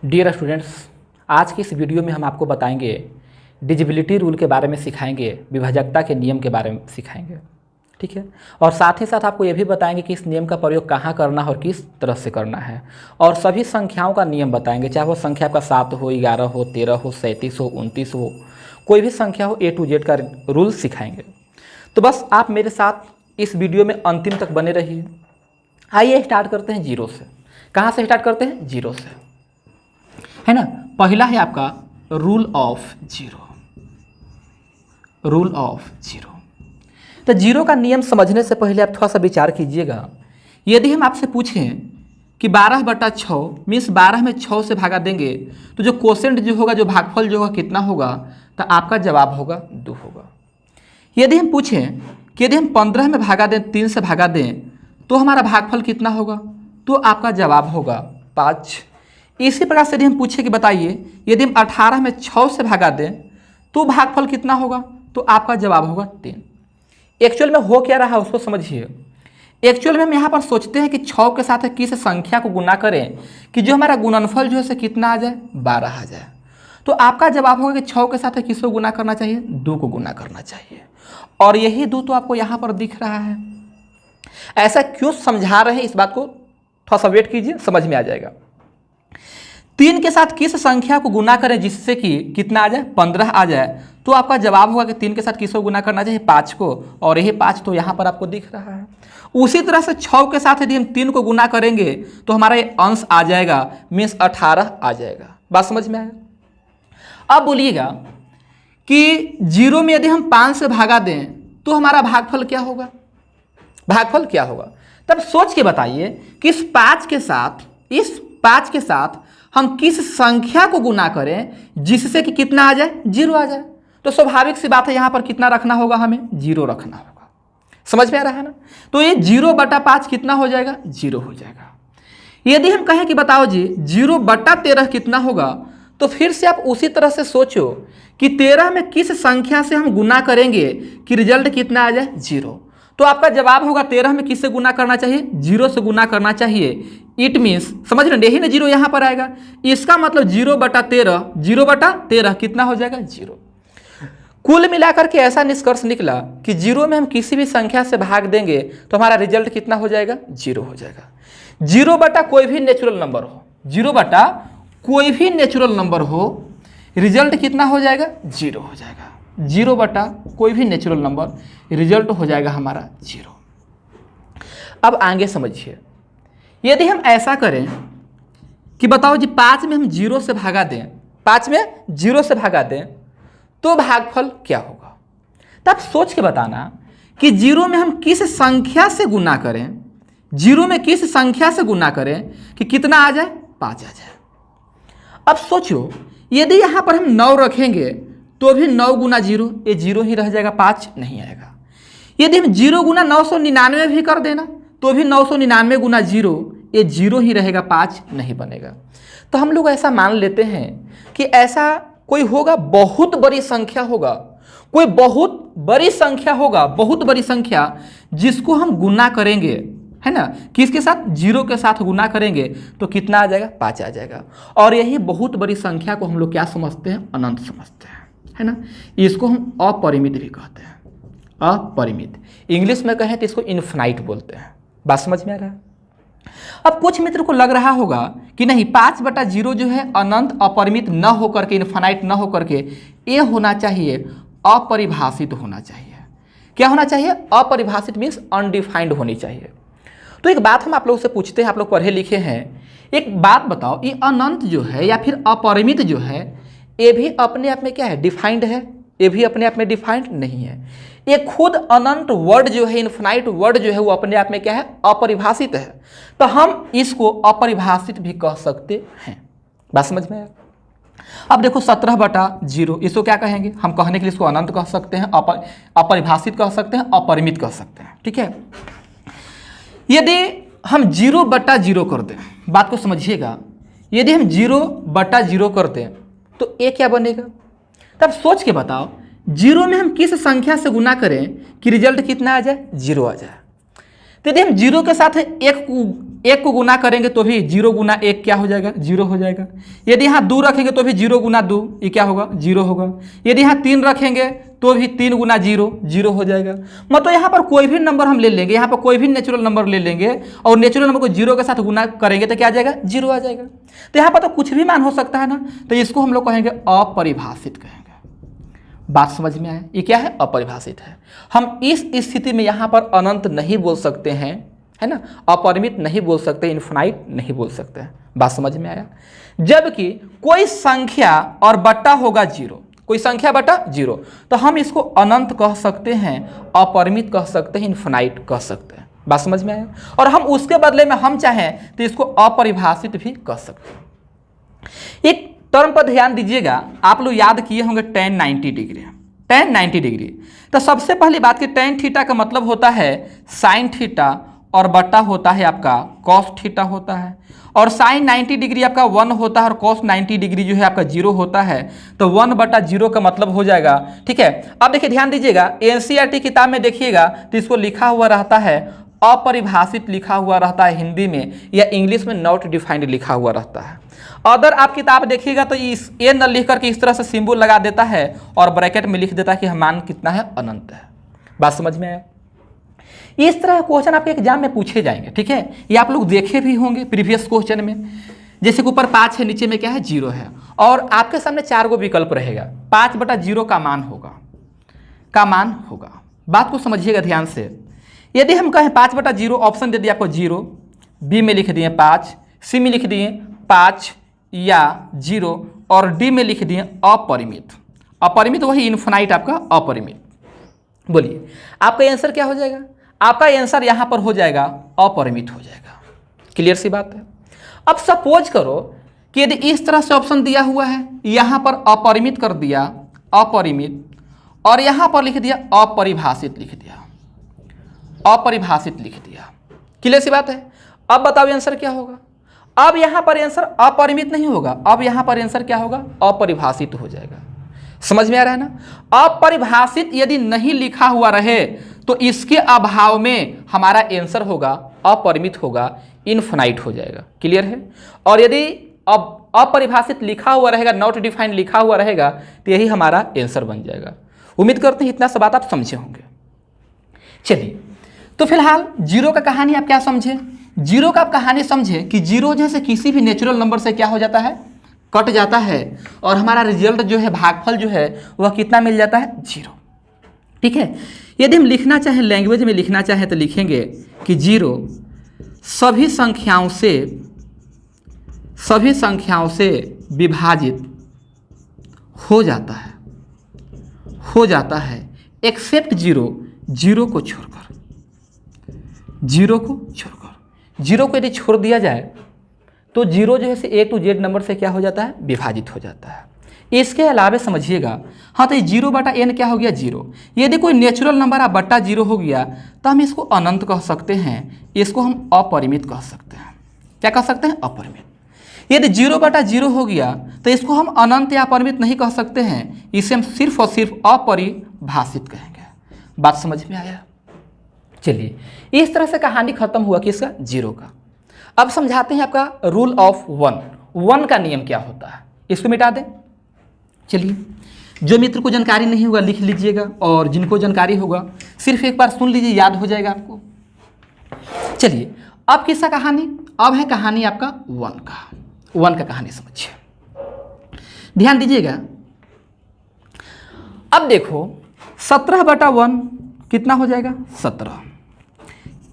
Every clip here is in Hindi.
डियर स्टूडेंट्स, आज की इस वीडियो में हम आपको बताएंगे डिविजिबिलिटी रूल के बारे में सिखाएंगे, विभाजकता के नियम के बारे में सिखाएंगे, ठीक है। और साथ ही साथ आपको ये भी बताएंगे कि इस नियम का प्रयोग कहाँ करना है और किस तरह से करना है। और सभी संख्याओं का नियम बताएंगे, चाहे वो संख्या आपका 7 हो, 11 हो, 13 हो, 37 हो, 29 हो, कोई भी संख्या हो, A to Z का रूल सिखाएंगे। तो बस आप मेरे साथ इस वीडियो में अंतिम तक बने रहिए। आइए स्टार्ट करते हैं जीरो से। कहाँ से स्टार्ट करते हैं? जीरो से, है ना। पहला है आपका rule of zero. Rule of zero, तो जीरो का नियम समझने से पहले आप थोड़ा सा विचार कीजिएगा। यदि हम आपसे पूछें कि 12/6 मीन्स 12 में 6 से भागा देंगे तो जो कोसेंट जो होगा, जो भागफल जो होगा, कितना होगा? तो आपका जवाब होगा 2 होगा। यदि हम पूछें कि यदि हम 15 में भागा दें, 3 से भागा दें, तो हमारा भागफल कितना होगा? तो आपका जवाब होगा 5। इसी प्रकार से यदि हम पूछे कि बताइए यदि हम 18 में 6 से भागा दें तो भागफल कितना होगा? तो आपका जवाब होगा 3। एक्चुअल में हो क्या रहा है उसको समझिए। एक्चुअल में हम यहाँ पर सोचते हैं कि 6 के साथ किस संख्या को गुना करें कि जो हमारा गुणनफल जो है से कितना आ जाए? 12 आ जाए। तो आपका जवाब होगा कि 6 के साथ किसको गुना करना चाहिए? 2 को गुना करना चाहिए। और यही 2 तो आपको यहाँ पर दिख रहा है। ऐसा क्यों समझा रहे हैं, इस बात को थोड़ा सा वेट कीजिए, समझ में आ जाएगा। 3 के साथ किस संख्या को गुना करें जिससे कि कितना आ जाए? 15 आ जाए। तो आपका जवाब होगा कि 3 के साथ किसको गुना करना चाहिए? 5 को। और यही 5 तो यहाँ पर आपको दिख रहा है। उसी तरह से 6 के साथ यदि हम 3 को गुना करेंगे तो हमारा ये अंश आ जाएगा, मीन्स 18 आ जाएगा। बात समझ में आया? अब बोलिएगा कि 0 में यदि हम 5 से भागा दें तो हमारा भागफल क्या होगा? भागफल क्या होगा? तब सोच के बताइए कि इस 5 के साथ हम किस संख्या को गुना करें जिससे कि कितना आ जाए? 0 आ जाए। तो स्वाभाविक सी बात है, यहाँ पर कितना रखना होगा? हमें 0 रखना होगा। समझ में आ रहा है ना? तो ये 0/5 कितना हो जाएगा? 0 हो जाएगा। यदि हम कहें कि बताओ जी 0/13 कितना होगा, तो फिर से आप उसी तरह से सोचो कि 13 में किस संख्या से हम गुना करेंगे कि रिजल्ट कितना आ जाए? 0। तो आपका जवाब होगा 13 में किससे गुना करना चाहिए? 0 से गुना करना चाहिए। इट मीन्स, समझ रहे, यही ना 0 यहाँ पर आएगा। इसका मतलब 0/13 कितना हो जाएगा? 0। कुल मिलाकर के ऐसा निष्कर्ष निकला कि 0 में हम किसी भी संख्या से भाग देंगे तो हमारा रिजल्ट कितना हो जाएगा? 0 हो जाएगा। 0 बटा कोई भी नेचुरल नंबर हो, 0 बटा कोई भी नेचुरल नंबर हो, रिजल्ट कितना हो जाएगा? 0 हो जाएगा। 0 बटा कोई भी नेचुरल नंबर, रिजल्ट हो जाएगा हमारा 0। अब आगे समझिए, यदि हम ऐसा करें कि बताओ जी 5 में हम 0 से भागा दें, 5 में 0 से भागा दें तो भागफल क्या होगा? तब सोच के बताना कि 0 में हम किस संख्या से गुना करें, 0 में किस संख्या से गुना करें कि कितना आ जाए? 5 आ जाए। अब सोचो यदि यहाँ पर हम 9 रखेंगे तो भी 9 गुना 0, ये 0 ही रह जाएगा, 5 नहीं आएगा। यदि हम 0 गुना 999 भी कर देना तो भी 999 गुना 0, ये 0 ही रहेगा, 5 नहीं बनेगा। तो हम लोग ऐसा मान लेते हैं कि ऐसा कोई होगा, बहुत बड़ी संख्या होगा, कोई बहुत बड़ी संख्या होगा, बहुत बड़ी संख्या जिसको हम गुना करेंगे, है ना, किसके साथ? 0 के साथ गुना करेंगे तो कितना आ जाएगा? 5 आ जाएगा। और यही बहुत बड़ी संख्या को हम लोग क्या समझते हैं? अनंत समझते हैं, है ना। इसको हम अपरिमित भी कहते हैं, अपरिमित। इंग्लिश में कहें तो इसको इनफिनाइट बोलते हैं। बात समझ में आ रहा है? अब कुछ मित्र को लग रहा होगा कि नहीं, 5/0 जो है अनंत अपरिमित न होकर के, इनफिनाइट न होकर के, ये होना चाहिए अपरिभाषित होना चाहिए। क्या होना चाहिए? अपरिभाषित मीन्स अनडिफाइंड होनी चाहिए। तो एक बात हम आप लोगों से पूछते हैं, आप लोग पढ़े लिखे हैं, एक बात बताओ, ये अनंत जो है या फिर अपरिमित जो है, ये भी अपने आप में क्या है? डिफाइंड है? ये भी अपने आप में डिफाइंड नहीं है। ये खुद अनंत वर्ड जो है, इनफिनाइट वर्ड जो है, वो अपने आप में क्या है? अपरिभाषित है। तो हम इसको अपरिभाषित भी कह सकते हैं। बात समझ में आया? अब देखो 17/0, इसको क्या कहेंगे? हम कहने के लिए इसको अनंत कह सकते हैं, अपरिभाषित कह सकते हैं, अपरिमित कह सकते हैं, ठीक है। यदि हम 0/0 कर दें, बात को समझिएगा, यदि हम 0/0 कर दें तो ये क्या बनेगा? तब सोच के बताओ, 0 में हम किस संख्या से गुना करें कि रिजल्ट कितना आ जाए? 0 आ जाए। तो यदि हम जीरो के साथ एक को गुना करेंगे तो भी 0 गुना 1 क्या हो जाएगा, 0 हो जाएगा। यदि यहाँ 2 रखेंगे तो भी 0 गुना 2 ये क्या होगा, 0 होगा। यदि यहाँ 3 रखेंगे तो भी 3 गुना 0 0 हो जाएगा। मतलब यहाँ पर कोई भी नंबर हम ले लेंगे, यहाँ पर कोई भी नेचुरल नंबर ले लेंगे और नेचुरल नंबर को 0 के साथ गुना करेंगे तो क्या आ जाएगा, 0 आ जाएगा। तो यहाँ पर तो कुछ भी मान हो सकता है ना, तो इसको हम लोग कहेंगे अपरिभाषित कहेंगे। बात समझ में आया, ये क्या है, अपरिभाषित है। हम इस स्थिति में यहाँ पर अनंत नहीं बोल सकते हैं, है ना, अपरिमित नहीं बोल सकते, इन्फिनाइट नहीं बोल सकते हैं। बात समझ में आया। जबकि कोई संख्या और बट्टा होगा 0, कोई संख्या बटा 0, तो हम इसको अनंत कह सकते हैं, अपरिमित कह सकते हैं, इन्फिनाइट कह सकते हैं। बात समझ में आया। और हम उसके बदले में हम चाहें तो इसको अपरिभाषित भी कह सकते हैं। एक टर्म पर ध्यान दीजिएगा, आप लोग याद किए होंगे tan 90 डिग्री, tan 90 डिग्री। तो सबसे पहली बात कि tan थीटा का मतलब होता है sin थीटा और बट्टा होता है आपका cos थीटा होता है, और sin 90 डिग्री आपका 1 होता है और cos 90 डिग्री जो है आपका 0 होता है। तो 1/0 का मतलब हो जाएगा, ठीक है। अब देखिए ध्यान दीजिएगा, NCERT किताब में देखिएगा तो इसको लिखा हुआ रहता है अपरिभाषित लिखा हुआ रहता है हिंदी में, या इंग्लिश में नॉट डिफाइंड लिखा हुआ रहता है। अदर आप किताब देखिएगा तो इस ए न लिख करके इस तरह से सिंबल लगा देता है और ब्रैकेट में लिख देता है कि मान कितना है, अनंत है। बात समझ में आया। इस तरह क्वेश्चन आपके एग्जाम में पूछे जाएंगे, ठीक है। ये आप लोग देखे भी होंगे प्रीवियस क्वेश्चन में, जैसे कि ऊपर 5 है, नीचे में क्या है, 0 है, और आपके सामने 4 गो विकल्प रहेगा। 5/0 का मान होगा। बात को समझिएगा ध्यान से। यदि हम कहें 5/0, ऑप्शन दे दिया आपको 0, बी में लिख दिए 5, सी में लिख दिए 5 या 0, और डी में लिख दिए अपरिमित। अपरिमित वही इन्फिनाइट आपका अपरिमित। बोलिए आपका आंसर क्या हो जाएगा, आपका आंसर यहाँ पर हो जाएगा अपरिमित हो जाएगा। क्लियर सी बात है। अब सपोज करो कि यदि इस तरह से ऑप्शन दिया हुआ है, यहाँ पर अपरिमित कर दिया, अपरिमित, और यहाँ पर लिख दिया अपरिभाषित लिख दिया, अपरिभाषित लिख दिया। क्लियर सी बात है। अब बताओ आंसर क्या होगा। अब यहाँ पर आंसर अपरिमित नहीं होगा, अब यहाँ पर आंसर क्या होगा, अपरिभाषित हो जाएगा। समझ में आ रहा है ना। अपरिभाषित यदि नहीं लिखा हुआ रहे तो इसके अभाव में हमारा आंसर होगा अपरिमित होगा, इनफिनाइट हो जाएगा। क्लियर है। और यदि अब अपरिभाषित लिखा हुआ रहेगा, नॉट डिफाइंड लिखा हुआ रहेगा, तो यही हमारा आंसर बन जाएगा। उम्मीद करते हैं इतना सा बात आप समझे होंगे। चलिए, तो फिलहाल 0 का कहानी आप क्या समझे। 0 का आप कहानी समझे कि 0 जैसे किसी भी नेचुरल नंबर से क्या हो जाता है, कट जाता है, और हमारा रिजल्ट जो है, भागफल जो है, वह कितना मिल जाता है, 0। ठीक है। यदि हम लिखना चाहें, लैंग्वेज में लिखना चाहें तो लिखेंगे कि 0 सभी संख्याओं से विभाजित हो जाता है एक्सेप्ट 0 को छोड़कर। 0 को यदि छोड़ दिया जाए तो 0 जो है से A to Z नंबर से क्या हो जाता है, विभाजित हो जाता है। इसके अलावा समझिएगा, हाँ, तो ये 0/n क्या हो गया, 0। यदि कोई नेचुरल नंबर आप बट्टा 0 हो गया तो हम इसको अनंत कह सकते हैं, इसको हम अपरिमित कह सकते हैं। क्या कह सकते हैं, अपरिमित। यदि 0/0 हो गया तो इसको हम अनंत या अपरिमित नहीं कह सकते हैं, इसे हम सिर्फ और सिर्फ अपरिभाषित कहेंगे। बात समझ में आया। चलिए, इस तरह से कहानी खत्म हुआ किसका, 0 का। अब समझाते हैं आपका रूल ऑफ 1 का नियम क्या होता है, इसको मिटा दें। चलिए, जो मित्र को जानकारी नहीं होगा लिख लीजिएगा, और जिनको जानकारी होगा सिर्फ एक बार सुन लीजिए, याद हो जाएगा आपको। चलिए, अब किसका कहानी, अब है कहानी आपका 1 का कहानी समझिए, ध्यान दीजिएगा। अब देखो, 17/1 कितना हो जाएगा, 17।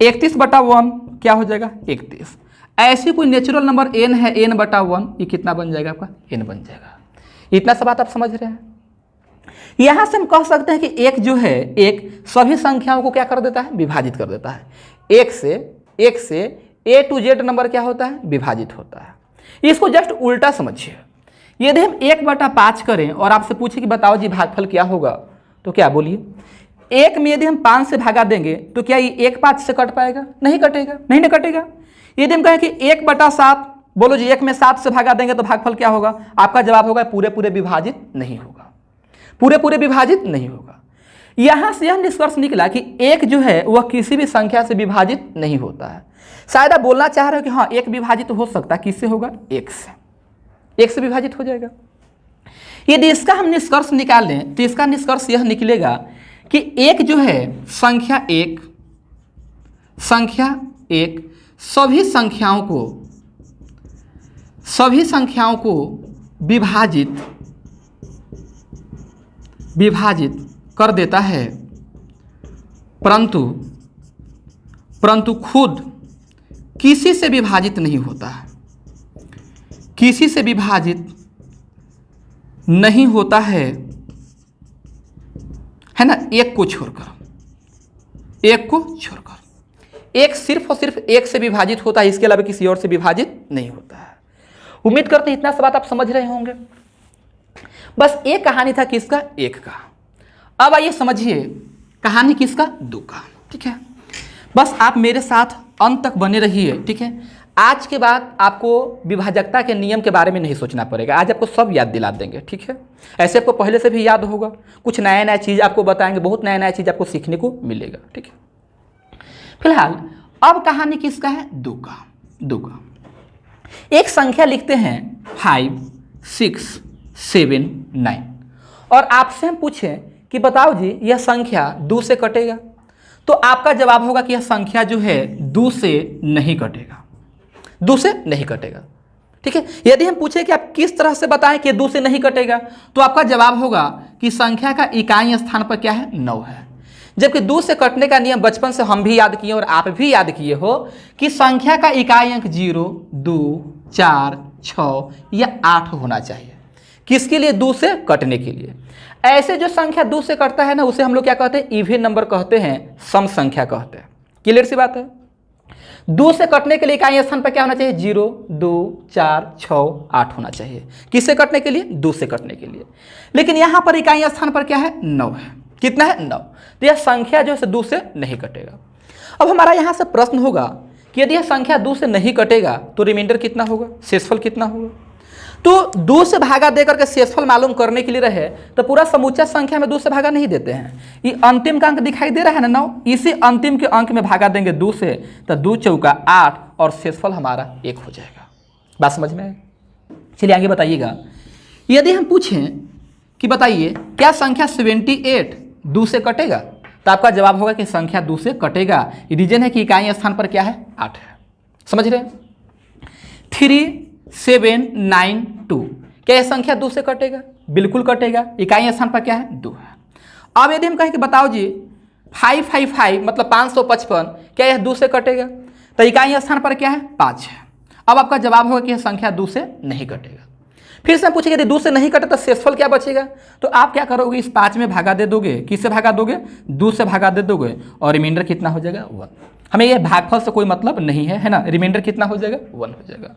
31/1 क्या हो जाएगा, 31। ऐसी कोई नेचुरल नंबर n है, n/1, ये कितना बन जाएगा आपका, n बन जाएगा। इतना सब बात आप समझ रहे हैं। यहां से हम कह सकते हैं कि एक जो है, एक सभी संख्याओं को क्या कर देता है, विभाजित कर देता है। एक से A to Z नंबर क्या होता है, विभाजित होता है। इसको जस्ट उल्टा समझिए। यदि हम 1/5 करें और आपसे पूछे कि बताओ जी भागफल क्या होगा, तो क्या बोलिए। 1 में यदि हम 5 से भागा देंगे तो क्या ये 1/5 से कट पाएगा, नहीं कटेगा, नहीं कटेगा। यदि हम कहें कि 1/7, बोलो जी 1 में 7 से भागा देंगे तो भागफल क्या होगा, आपका जवाब होगा पूरे विभाजित नहीं होगा, पूरे विभाजित नहीं होगा। यहां से यह निष्कर्ष निकला कि एक जो है वह किसी भी संख्या से विभाजित नहीं होता है। शायद आप बोलना चाह रहे हो कि हाँ एक विभाजित हो सकता है, किससे होगा? एक से विभाजित हो जाएगा। यदि इसका हम निष्कर्ष निकालें तो इसका निष्कर्ष यह निकलेगा कि एक जो है संख्या एक सभी संख्याओं को विभाजित कर देता है, परंतु खुद किसी से विभाजित नहीं होता है, किसी से विभाजित नहीं होता है ना, एक को छोड़कर। एक सिर्फ और सिर्फ एक से विभाजित होता है, इसके अलावा किसी और से विभाजित नहीं होता है। उम्मीद करते हैं इतना सा बात आप समझ रहे होंगे। बस एक कहानी था किसका? एक का। अब आइए समझिए कहानी किसका? दो का। ठीक है, बस आप मेरे साथ अंत तक बने रहिए। ठीक है, आज के बाद आपको विभाजकता के नियम के बारे में नहीं सोचना पड़ेगा, आज आपको सब याद दिला देंगे। ठीक है, ऐसे आपको पहले से भी याद होगा, कुछ नया नया चीज़ आपको बताएंगे, बहुत नया नया चीज़ आपको सीखने को मिलेगा। ठीक है, फिलहाल अब कहानी किसका है? दो का। एक संख्या लिखते हैं 5, 6, 7, 9 और आपसे हम पूछें कि बताओ जी यह संख्या 2 से कटेगा, तो आपका जवाब होगा कि यह संख्या जो है 2 से नहीं कटेगा, 2 से नहीं कटेगा। ठीक है, यदि हम पूछें कि आप किस तरह से बताएं कि 2 से नहीं कटेगा, तो आपका जवाब होगा कि संख्या का इकाई स्थान पर क्या है? 9 है। जबकि 2 से कटने का नियम बचपन से हम भी याद किए और आप भी याद किए हो कि संख्या का इकाई अंक 0, 2, 4, 6 या 8 होना चाहिए। किसके लिए? 2 से कटने के लिए। ऐसे जो संख्या 2 से कटता है ना, उसे हम लोग क्या कहते हैं? इवन नंबर कहते हैं, सम संख्या कहते हैं। क्लियर सी बात है। 2 से कटने के लिए इकाई स्थान पर क्या होना चाहिए? 0, 2, 4, 6, 8 होना चाहिए। किससे कटने के लिए? 2 से कटने के लिए। लेकिन यहां पर इकाई स्थान पर क्या है? 9 है। कितना है? 9। तो यह संख्या जो है 2 से नहीं कटेगा। अब हमारा यहां से प्रश्न होगा कि यदि यह संख्या 2 से नहीं कटेगा तो रिमाइंडर कितना होगा? शेषफल कितना होगा? तो 2 से भागा देकर के शेषफल मालूम करने के लिए रहे तो पूरा समूचा संख्या में 2 से भागा नहीं देते हैं। ये अंतिम का अंक दिखाई दे रहा है ना 9, इसी अंतिम के अंक में भागा देंगे 2 से, तो 2 चौका 8 और शेषफल हमारा 1 हो जाएगा। बात समझ में आए? चलिए आगे बताइएगा। यदि हम पूछें कि बताइए क्या संख्या 78 2 से कटेगा, तो आपका जवाब होगा कि संख्या 2 से कटेगा। रीजन है कि इकाई स्थान पर क्या है? 8 है। समझ रहे हैं? 3, 7, 9, 2 क्या यह संख्या 2 से कटेगा? बिल्कुल कटेगा। इकाई स्थान पर क्या है? 2 है। अब यदि हम कहें कि बताओ जी 555 मतलब 555 क्या यह 2 से कटेगा, तो इकाई स्थान पर क्या है? 5 है। अब आपका जवाब होगा कि यह संख्या 2 से नहीं कटेगा। फिर से हम पूछेंगे यदि 2 से नहीं कटे तो शेषफल क्या बचेगा, तो आप क्या करोगे? इस 5 में भागा दे दोगे। किससे भागा दोगे? 2 से भागा दे दोगे और रिमाइंडर कितना हो जाएगा? 1। हमें यह भागफल से कोई मतलब नहीं है, है ना। रिमाइंडर कितना हो जाएगा? 1 हो जाएगा।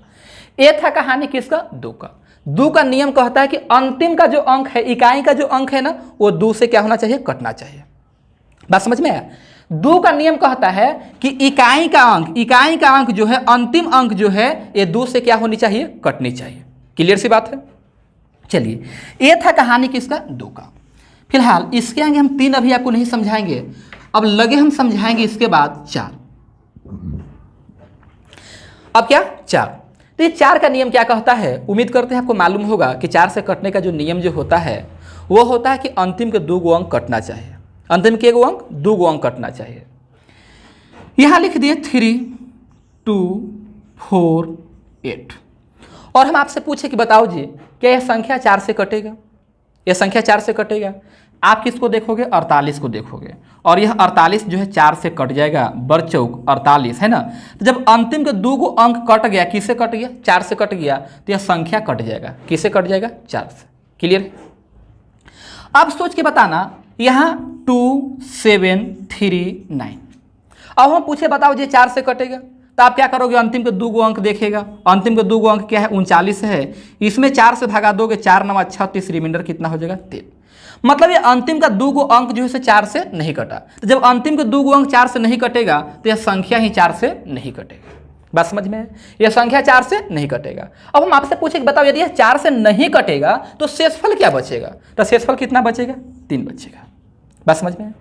ये था कहानी किसका? 2 का। 2 का नियम कहता है कि अंतिम का जो अंक है, इकाई का जो अंक है ना, वो 2 से क्या होना चाहिए? कटना चाहिए। बात समझ में आया? 2 का नियम कहता है कि इकाई का अंक जो है, अंतिम अंक जो है, ये 2 से क्या होनी चाहिए? कटनी चाहिए। क्लियर सी बात है? चलिए, ये था कहानी किसका? 2 का। फिलहाल इसके आगे हम 3 अभी आपको नहीं समझाएंगे, अब लगे हम समझाएंगे इसके बाद 4। अब क्या? 4। तो ये 4 का नियम क्या कहता है? उम्मीद करते हैं आपको मालूम होगा कि 4 से कटने का जो नियम जो होता है वो होता है कि अंतिम के 2 अंक कटना चाहिए। अंतिम के 2 अंक 2 अंक कटना चाहिए। यहां लिख दिए 3, 2, 4, 8 और हम आपसे पूछे कि बताओ जी क्या यह संख्या 4 से कटेगा? यह संख्या 4 से कटेगा। आप किसको देखोगे? 48 को देखोगे और यह 48 जो है 4 से कट जाएगा। बरचौक 48 है ना। तो जब अंतिम के 2 अंक कट गया, किससे कट गया? 4 से कट गया, तो यह संख्या कट जाएगा। किससे कट जाएगा? 4 से। क्लियर? अब सोच के बताना, यहाँ 2, 7, 3, 9। अब हम पूछे बताओ जी 4 से कटेगा, तो आप क्या करोगे? अंतिम के 2 अंक देखेगा। अंतिम के 2 अंक क्या है? 39 है। इसमें 4 से भागा दोगे, 4 9 36, रिमाइंडर कितना हो जाएगा? 3। मतलब ये अंतिम का 2 अंक जो है 4 से नहीं कटा। तो जब अंतिम के 2 अंक 4 से नहीं कटेगा तो यह संख्या ही 4 से नहीं कटेगा। बात समझ में है? यह संख्या 4 से नहीं कटेगा। अब हम आपसे पूछे कि बताओ यदि यह 4 से नहीं कटेगा तो शेषफल क्या बचेगा? तो शेषफल कितना बचेगा? 3 बचेगा। बात समझ में?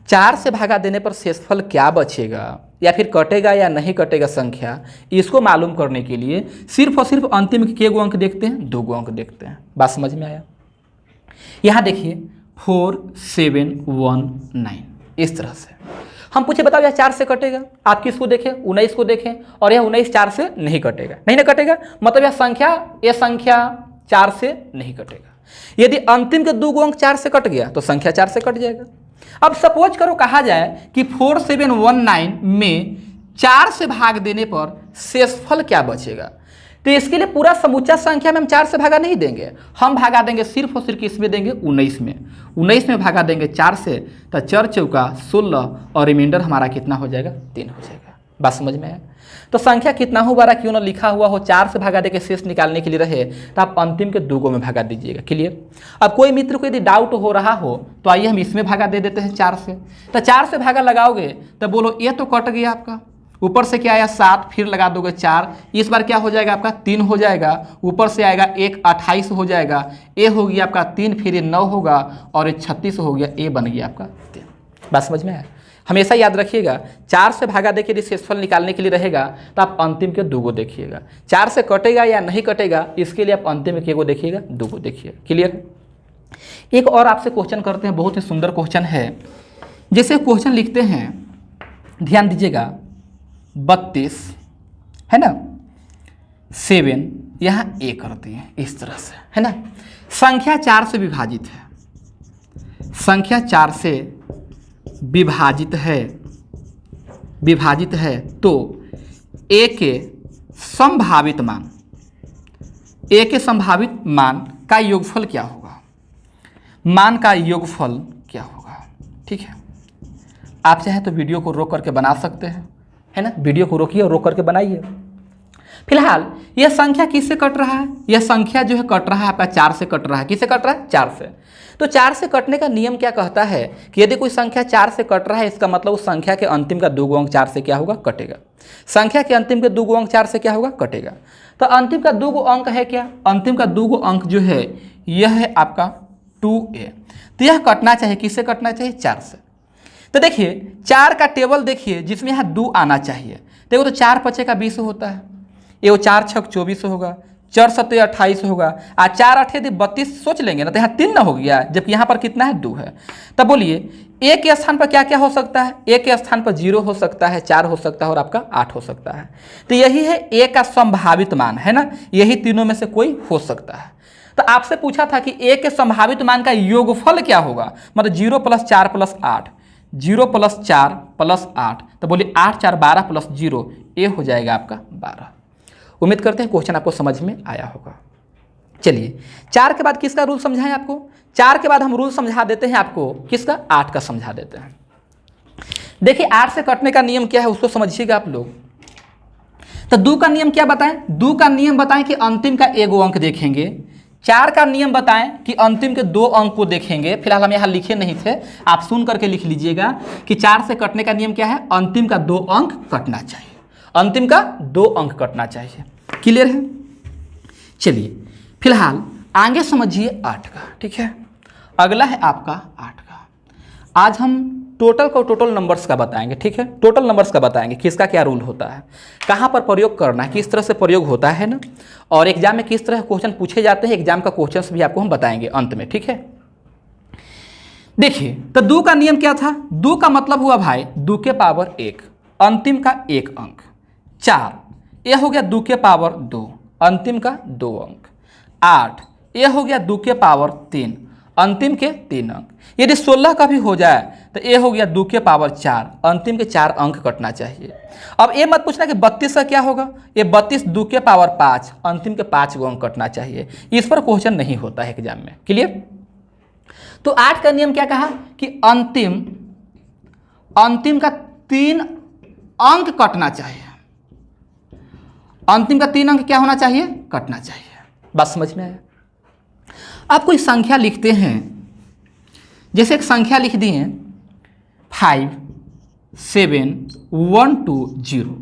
4 से भागा देने पर शेषफल क्या बचेगा या फिर कटेगा या नहीं कटेगा संख्या, इसको मालूम करने के लिए सिर्फ और सिर्फ अंतिम के गो अंक देखते हैं, 2 गो अंक देखते हैं। बात समझ में आया? यहाँ देखिए 4 7 1 9, इस तरह से हम पूछे बताओ यह 4 से कटेगा, आप किसको देखें, 19 को देखें, और यह 19 4 से नहीं कटेगा, नहीं ना कटेगा, मतलब यह संख्या 4 से नहीं कटेगा। यदि अंतिम के 2 गो अंक 4 से कट गया तो संख्या 4 से कट जाएगा। अब सपोज करो कहा जाए कि 4719 में 4 से भाग देने पर शेषफल क्या बचेगा, तो इसके लिए पूरा समूचा संख्या में हम 4 से भागा नहीं देंगे, हम भागा देंगे सिर्फ और सिर्फ किसमें देंगे, 19 में। 19 में भागा देंगे 4 से, तो 4 चौका 16 और रिमाइंडर हमारा कितना हो जाएगा, 3 हो जाएगा। बात समझ में है? तो संख्या कितना हो बारा क्यों ना लिखा हुआ हो, 4 से भागा देके शेष निकालने के लिए रहे तो आप अंतिम के 2 गो में भागा दीजिएगा। क्लियर? अब कोई मित्र को यदि डाउट हो रहा हो तो आइए हम इसमें भागा दे देते हैं 4 से। तो 4 से भागा लगाओगे तो बोलो ये तो कट गया आपका, ऊपर से क्या आया 7, फिर लगा दोगे 4, इस बार क्या हो जाएगा आपका 3 हो जाएगा, ऊपर से आएगा 1 28 हो जाएगा, ए हो गया आपका 3, फिर ये 9 होगा और ये 36 हो गया, ए बन गया आपका 3। बात समझ में आया? हमेशा याद रखिएगा 4 से भागा देखिए, यदि शेषफल निकालने के लिए रहेगा तो आप अंतिम के 2 गो देखिएगा। 4 से कटेगा या नहीं कटेगा इसके लिए आप अंतिम के गो देखिएगा, 2 गो देखिएगा। क्लियर? एक और आपसे क्वेश्चन करते हैं, बहुत ही सुंदर क्वेश्चन है। जैसे क्वेश्चन लिखते हैं, ध्यान दीजिएगा, 32 है ना, 7 यहाँ ए कर दिए इस तरह से, है ना। संख्या 4 से विभाजित है, संख्या 4 से विभाजित है तो ए के संभावित मान का योगफल क्या होगा, मान का योगफल क्या होगा। ठीक है, आप चाहे तो वीडियो को रोक करके बना सकते हैं, है ना, वीडियो को रोकिए और रोक करके बनाइए। फिलहाल यह संख्या किससे कट रहा है, यह संख्या जो है कट रहा है आपका 4 से कट रहा है। किससे कट रहा है? 4 से। तो 4 से कटने का नियम क्या कहता है कि यदि कोई संख्या 4 से कट रहा है इसका मतलब उस संख्या के अंतिम का 2 गो अंक 4 से क्या होगा, कटेगा। संख्या के अंतिम के 2 गो अंक 4 से क्या होगा, कटेगा। तो अंतिम का 2 गो अंक है क्या, अंतिम का 2 गो अंक जो है यह है आपका 2a, तो यह कटना चाहिए, किससे कटना चाहिए, 4 से। तो देखिए 4 का टेबल देखिए जिसमें यहाँ 2 आना चाहिए। देखो तो 4 पचे का 20 होता है, ये 4 छक 24 होगा, 4 सत्ते 28 होगा, 4 8 यदि 32 सोच लेंगे ना तो यहाँ 3 ना हो गया, जबकि यहाँ पर कितना है, 2 है। तब बोलिए ए के स्थान पर क्या क्या हो सकता है, ए के स्थान पर 0 हो सकता है, 4 हो सकता है और आपका 8 हो सकता है। तो यही है ए का संभावित मान, है ना, यही तीनों में से कोई हो सकता है। तो आपसे पूछा था कि ए के संभावित मान का योगफल क्या होगा, मतलब 0 + 4 + 8, 0 + 4 + 8, तो बोलिए 8 4 12 + 0, ए हो जाएगा आपका 12। उम्मीद करते हैं क्वेश्चन आपको समझ में आया होगा। चलिए 4 के बाद किसका रूल समझाएं आपको, 4 के बाद हम रूल समझा देते हैं आपको, किसका, 8 का समझा देते हैं। देखिए 8 से कटने का नियम क्या है उसको समझिएगा आप लोग। तो 2 का नियम क्या बताएं, 2 का नियम बताएं कि अंतिम का 1 अंक देखेंगे। 4 का नियम बताएं कि अंतिम के 2 अंक को देखेंगे। फिलहाल हम यहाँ लिखे नहीं थे, आप सुन करके लिख लीजिएगा कि 4 से कटने का नियम क्या है, अंतिम का 2 अंक कटना चाहिए, अंतिम का 2 अंक कटना चाहिए। क्लियर है? चलिए फिलहाल आगे समझिए 8 का। ठीक है, अगला है आपका 8 का। आज हम टोटल नंबर्स का बताएंगे। ठीक है, टोटल नंबर्स का बताएंगे, किसका क्या रूल होता है, कहाँ पर प्रयोग करना है, किस तरह से प्रयोग होता है ना, और एग्जाम में किस तरह क्वेश्चन पूछे जाते हैं, एग्जाम का क्वेश्चन भी आपको हम बताएंगे अंत में। ठीक है, देखिए तो 2 का नियम क्या था, 2 का मतलब हुआ भाई 2 के पावर 1, अंतिम का 1 अंक। 4 ये हो गया 2 के पावर 2, अंतिम का 2 अंक। 8 ये हो गया 2 के पावर 3, अंतिम के 3 अंक। यदि 16 का भी हो जाए तो ये हो गया 2 के पावर 4, अंतिम के 4 अंक कटना चाहिए। अब ये मत पूछना कि 32 का क्या होगा, ये 32 2 के पावर 5, अंतिम के 5 गो अंक कटना चाहिए। इस पर क्वेश्चन नहीं होता है एग्जाम में। क्लियर? तो 8 का नियम क्या कहा कि अंतिम का 3 अंक कटना चाहिए, अंतिम का 3 अंक क्या होना चाहिए, कटना चाहिए। बात समझ में आया? आप कोई संख्या लिखते हैं, जैसे एक संख्या लिख दिए 5 7 1 2 0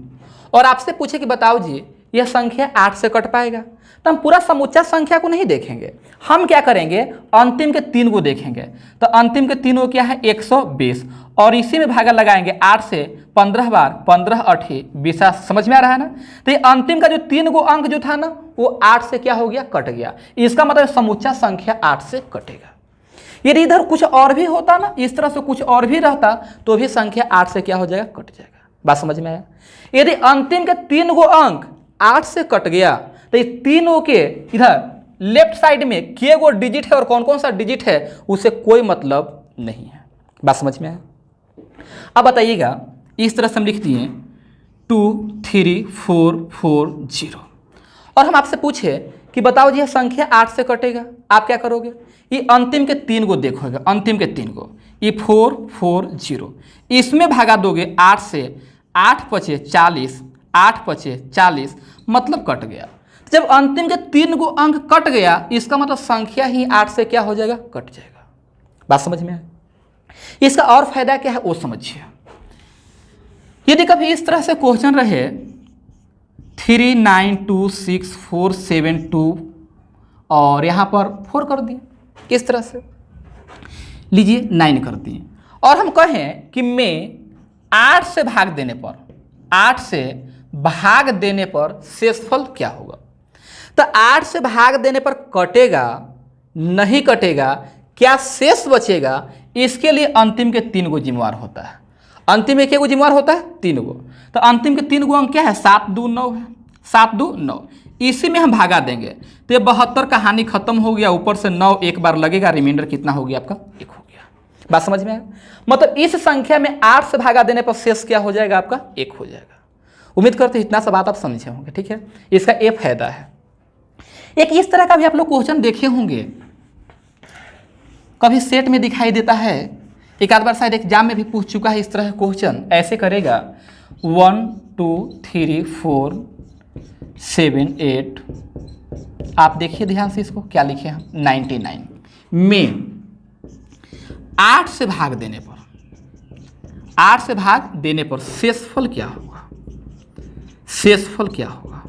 और आपसे पूछे कि बताओ जी यह संख्या 8 से कट पाएगा। तो हम पूरा समुच्चा संख्या को नहीं देखेंगे, हम क्या करेंगे अंतिम के 3 को देखेंगे। तो अंतिम के 3 को क्या है 120 और इसी में भागा लगाएंगे 8 से 15 बार, 15 8 20। समझ में आ रहा है ना। तो ये अंतिम का जो 3 गो अंक जो था ना वो 8 से क्या हो गया कट गया। इसका मतलब समुच्चा संख्या 8 से कटेगा। यदि इधर कुछ और भी होता ना, इस तरह से कुछ और भी रहता तो भी संख्या 8 से क्या हो जाएगा कट जाएगा। बात समझ में आया। यदि अंतिम के 3 गो अंक 8 से कट गया तो इस तीनों के इधर लेफ्ट साइड में के गो डिजिट है और कौन कौन सा डिजिट है उसे कोई मतलब नहीं है। बात समझ में आया। अब बताइएगा इस तरह से हम लिख दिए 2 3 4 4 0 और हम आपसे पूछे कि बताओ जी यह संख्या 8 से कटेगा, आप क्या करोगे। ये अंतिम के 3 को देखोगे, अंतिम के 3 को ये 4 4 0 इसमें भागा दोगे 8 से, 8 पचे 40, 8 पचे 40 मतलब कट गया। जब अंतिम के 3 गो अंक कट गया इसका मतलब संख्या ही 8 से क्या हो जाएगा कट जाएगा। बात समझ में आए। इसका और फायदा क्या है वो समझिए। यदि कभी इस तरह से क्वेश्चन रहे 3 9 2 6 4 7 2 और यहाँ पर 4 कर दिए, किस तरह से लीजिए 9 कर दिए और हम कहें कि मैं 8 से भाग देने पर, 8 से भाग देने पर शेषफल क्या होगा। तो 8 से भाग देने पर कटेगा नहीं कटेगा, क्या शेष बचेगा, इसके लिए अंतिम के 3 गो जिम्मेवार होता है। अंतिम में क्या गो जिम्मेवार होता है 3 गो। तो अंतिम के 3 गो अंक क्या है 7 2 9 है, 7 2 9 इसी में हम भागा देंगे तो 72 कहानी खत्म हो गया। ऊपर से 9 एक बार लगेगा, रिमाइंडर कितना हो गया आपका 1 हो गया। बात समझ में आया। मतलब इस संख्या में 8 से भागा देने पर शेष क्या हो जाएगा आपका 1 हो जाएगा। उम्मीद करते हैं इतना सा बात आप समझे होंगे। ठीक है, इसका ये फायदा है। एक इस तरह का भी आप लोग क्वेश्चन देखे होंगे, कभी सेट में दिखाई देता है, एक आध बार शायद एग्जाम में भी पूछ चुका है इस तरह क्वेश्चन। ऐसे करेगा 1 2 3 4 7 8 आप देखिए ध्यान से इसको क्या लिखे हम 99 में 8 से भाग देने पर, 8 से भाग देने पर शेषफल क्या होगा, शेषफल क्या होगा।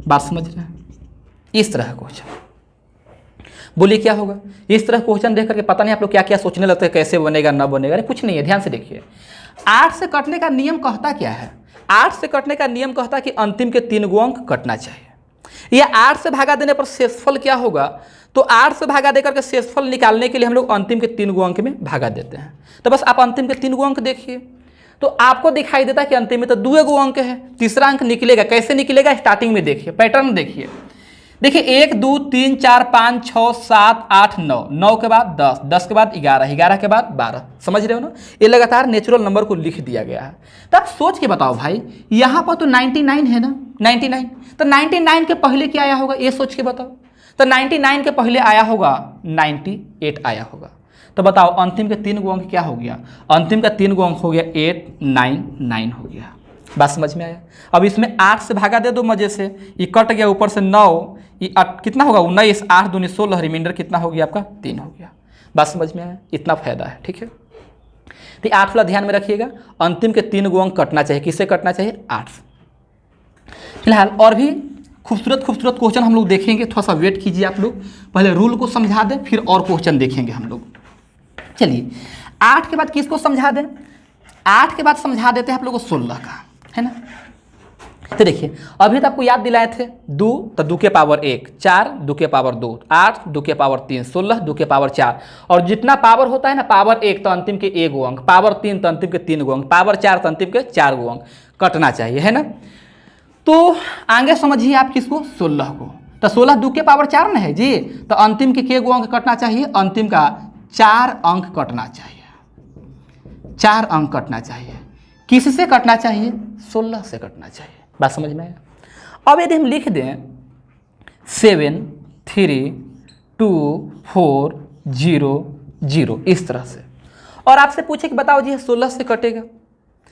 बात समझ रहे हैं। इस तरह क्वेश्चन बोलिए क्या होगा। इस तरह क्वेश्चन देख करके पता नहीं आप लोग क्या क्या सोचने लगते हैं, कैसे बनेगा ना बनेगा। कुछ नहीं है, ध्यान से देखिए। 8 से कटने का नियम कहता क्या है। 8 से कटने का नियम कहता है कि अंतिम के 3 गो अंक कटना चाहिए। यह 8 से भागा देने पर शेषफल क्या होगा। तो 8 से भागा देकर के शेषफल निकालने के लिए हम लोग अंतिम के 3 गो अंक में भागा देते हैं। तो बस आप अंतिम के 3 गो अंक देखिए तो आपको दिखाई देता है कि अंतिम में तो 2 गो अंक है, तीसरा अंक निकलेगा। कैसे निकलेगा स्टार्टिंग में देखिए, पैटर्न देखिए। देखिए 1 2 3 4 5 6 7 8 9, 9 के बाद 10, 10 के बाद 11, 11 के बाद 12। समझ रहे हो ना। ये लगातार नेचुरल नंबर को लिख दिया गया है। तो आप सोच के बताओ भाई, यहाँ पर तो 99 है ना, 99। तो 99 के पहले क्या आया होगा ये सोच के बताओ। तो 99 के पहले आया होगा 98 आया होगा। तो बताओ अंतिम के 3 गो अंक क्या हो गया। अंतिम का 3 गो अंक हो गया 8 9 9 हो गया। बात समझ में आया। अब इसमें 8 से भागा दे दो मजे से, ये कट गया। ऊपर से 9, ये कितना होगा 19, 8 दूनी 16, रिमाइंडर कितना हो गया आपका 3 हो गया। बात समझ में आया। इतना फायदा है। ठीक है, तो 8 वाला ध्यान में रखिएगा। अंतिम के 3 गो अंक कटना चाहिए। किससे कटना चाहिए 8 से। फिलहाल और भी खूबसूरत खूबसूरत क्वेश्चन हम लोग देखेंगे। थोड़ा सा वेट कीजिए आप लोग, पहले रूल को समझा दें फिर और क्वेश्चन देखेंगे हम लोग। चलिए 8 के बाद किसको समझा दें। 8 के बाद समझा देते हैं आप लोगों को 16 का, है ना। तो देखिए अभी तो आपको याद दिलाए थे 2 तो 2 के पावर 1, 4 2 के पावर 2, 8 2 के पावर 3, 16 2 के पावर 4। और जितना पावर होता है ना, पावर 1 तो अंतिम के 1 गो अंक, पावर 3 तो अंतिम के 3 गो अंक, पावर 4 तो अंतिम के 4 गो अंक कटना चाहिए, है ना। तो आगे समझिए आप किसको 16 को। तो 16 2 के पावर 4 ना है जी। तो अंतिम के गो अंक कटना चाहिए, अंतिम का 4 अंक कटना चाहिए, 4 अंक कटना चाहिए। किससे कटना चाहिए 16 से कटना चाहिए। बात समझ में आया। अब यदि हम लिख दें 7 3 2 4 0 0 इस तरह से, और आपसे पूछे कि बताओ जी 16 से कटेगा,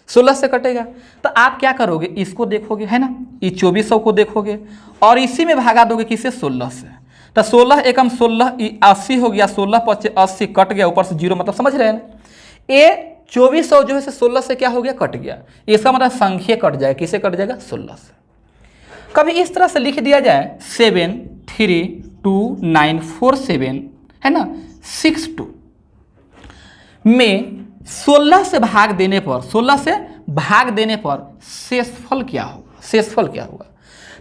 16 से कटेगा, तो आप क्या करोगे इसको देखोगे, है ना। ये 2400 को देखोगे और इसी में भागा दोगे किसे 16 से। तो 16 एकम 16 80 हो गया, 16 5 80 कट गया, ऊपर से 0 मतलब समझ रहे हैं ना। ये 2400 जो है 16 से क्या हो गया कट गया। इसका मतलब संख्या कट जाए, किसे कट जाएगा 16 से। कभी इस तरह से लिख दिया जाए 7 32947 है ना 62 में 16 से भाग देने पर शेषफल क्या होगा।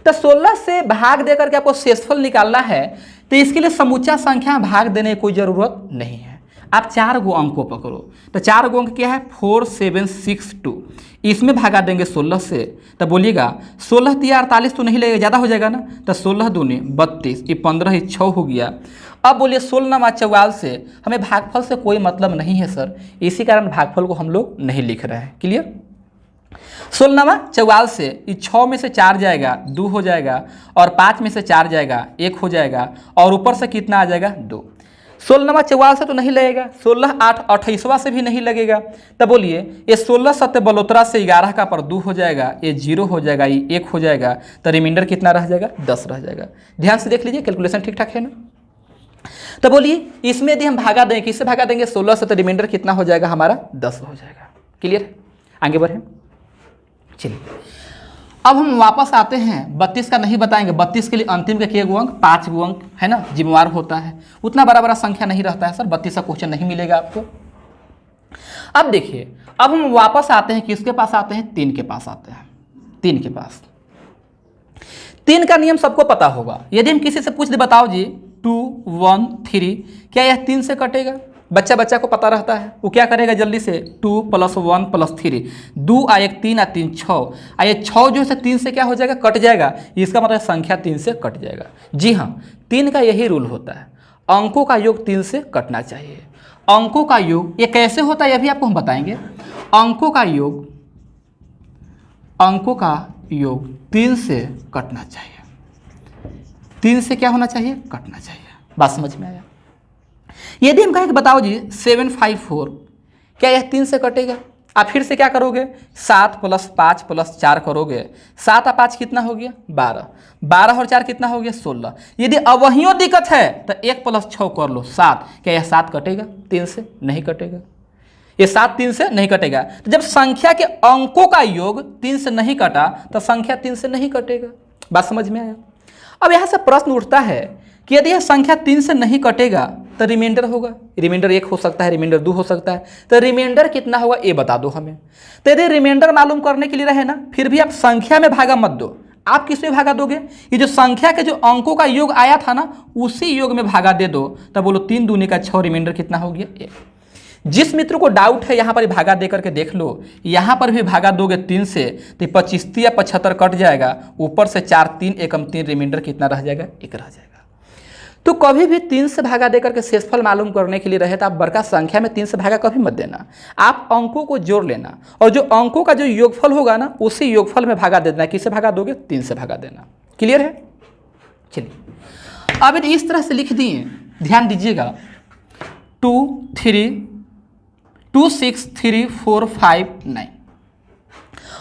तो 16 से भाग देकर के आपको शेषफल निकालना है, तो इसके लिए समूचा संख्या भाग देने की कोई ज़रूरत नहीं है। आप 4 गो अंक को पकड़ो, तो 4 गो अंक क्या है 4762, इसमें भागा देंगे 16 से। तो बोलिएगा 16 × 48 तो नहीं लगेगा, ज़्यादा हो जाएगा ना, तो 16 दूनी 32, ये 15 6 हो गया। अब बोलिए 16 × 44 से हमें भागफल से कोई मतलब नहीं है सर, इसी कारण भागफल को हम लोग नहीं लिख रहे हैं। क्लियर। 16 × 44 से 6 में से 4 जाएगा 2 हो जाएगा, और 5 में से 4 जाएगा 1 हो जाएगा, और ऊपर से कितना आ जाएगा 2। 16 × 44 से तो नहीं लगेगा, 16 8 28वां से भी नहीं लगेगा। तब बोलिए ये 16 7 बलोतरा से 11 का पर 2 हो जाएगा, ये 0 हो जाएगा, ये 1 हो जाएगा, तो रिमाइंडर कितना रह जाएगा 10 रह जाएगा। ध्यान से देख लीजिए, कैलकुलेशन ठीक ठाक है ना। तो बोलिए इसमें यदि हम भागा दें, किससे भागा देंगे 16 से, तो रिमाइंडर कितना हो जाएगा हमारा 10 हो जाएगा। क्लियर, आगे बढ़ें। चलिए अब हम वापस आते हैं, 32 का नहीं बताएंगे, 32 के लिए अंतिम के किए गो अंक 5 गो अंक है ना जिम्मेवार होता है, उतना बड़ा बड़ा संख्या नहीं रहता है सर, 32 का क्वेश्चन नहीं मिलेगा आपको। अब देखिए, अब हम वापस आते हैं, किसके पास आते हैं 3 के पास आते हैं। 3 के पास 3 का नियम सबको पता होगा। यदि हम किसी से पूछ दे बताओ जी 2 1 3, क्या यह 3 से कटेगा? बच्चा को पता रहता है, वो क्या करेगा जल्दी से 2 + 1 + 3, 2 आ 1 3 आ 3 6, आ ये 6 जो है 3 से क्या हो जाएगा कट जाएगा, इसका मतलब संख्या 3 से कट जाएगा। जी हाँ, 3 का यही रूल होता है, अंकों का योग 3 से कटना चाहिए। अंकों का योग ये कैसे होता है यह भी आपको हम बताएंगे। अंकों का योग 3 से कटना चाहिए। 3 से क्या होना चाहिए? कटना चाहिए। बात समझ में आया? यदि हम कहें कि बताओ जी 754, क्या यह 3 से कटेगा? आप फिर से क्या करोगे 7 + 5 + 4 करोगे, 7 और 5 कितना हो गया 12, 12 और 4 कितना हो गया 16। यदि अवहियों दिक्कत है तो 1 + 6 कर लो 7, क्या यह 7 कटेगा 3 से? नहीं कटेगा, ये 7 3 से नहीं कटेगा। तो जब संख्या के अंकों का योग 3 से नहीं कटा तो संख्या 3 से नहीं कटेगा। बात समझ में आया? अब यहाँ से प्रश्न उठता है कि यदि यह संख्या 3 से नहीं कटेगा तो रिमाइंडर होगा, रिमाइंडर 1 हो सकता है, रिमाइंडर 2 हो सकता है, तो रिमाइंडर कितना होगा ये बता दो हमें। तो यदि रिमाइंडर मालूम करने के लिए रहे ना, फिर भी आप संख्या में भागा मत दो, आप किस में भागा दोगे? ये जो संख्या के जो अंकों का योग आया था ना उसी योग में भागा दे दो। तब बोलो 3 दूनी का 6, रिमाइंडर कितना हो गया 1। जिस मित्र को डाउट है यहाँ पर भागा दे करके देख लो, यहाँ पर भी भागा दोगे 3 से तो 25 या 75 कट जाएगा, ऊपर से 4 3 एकम 3, रिमाइंडर कितना रह जाएगा 1 रह जाएगा। तो कभी भी 3 से भागा दे करके शेषफल मालूम करने के लिए रहे तो आप बड़का संख्या में 3 से भागा कभी मत देना, आप अंकों को जोड़ लेना, और जो अंकों का जो योगफल होगा ना उसी योगफल में भागा दे देना। किससे भागा दोगे? 3 से भागा देना। क्लियर है? चलिए अब यदि इस तरह से लिख दिए, ध्यान दीजिएगा 2 3 2 6 3 4 5 9,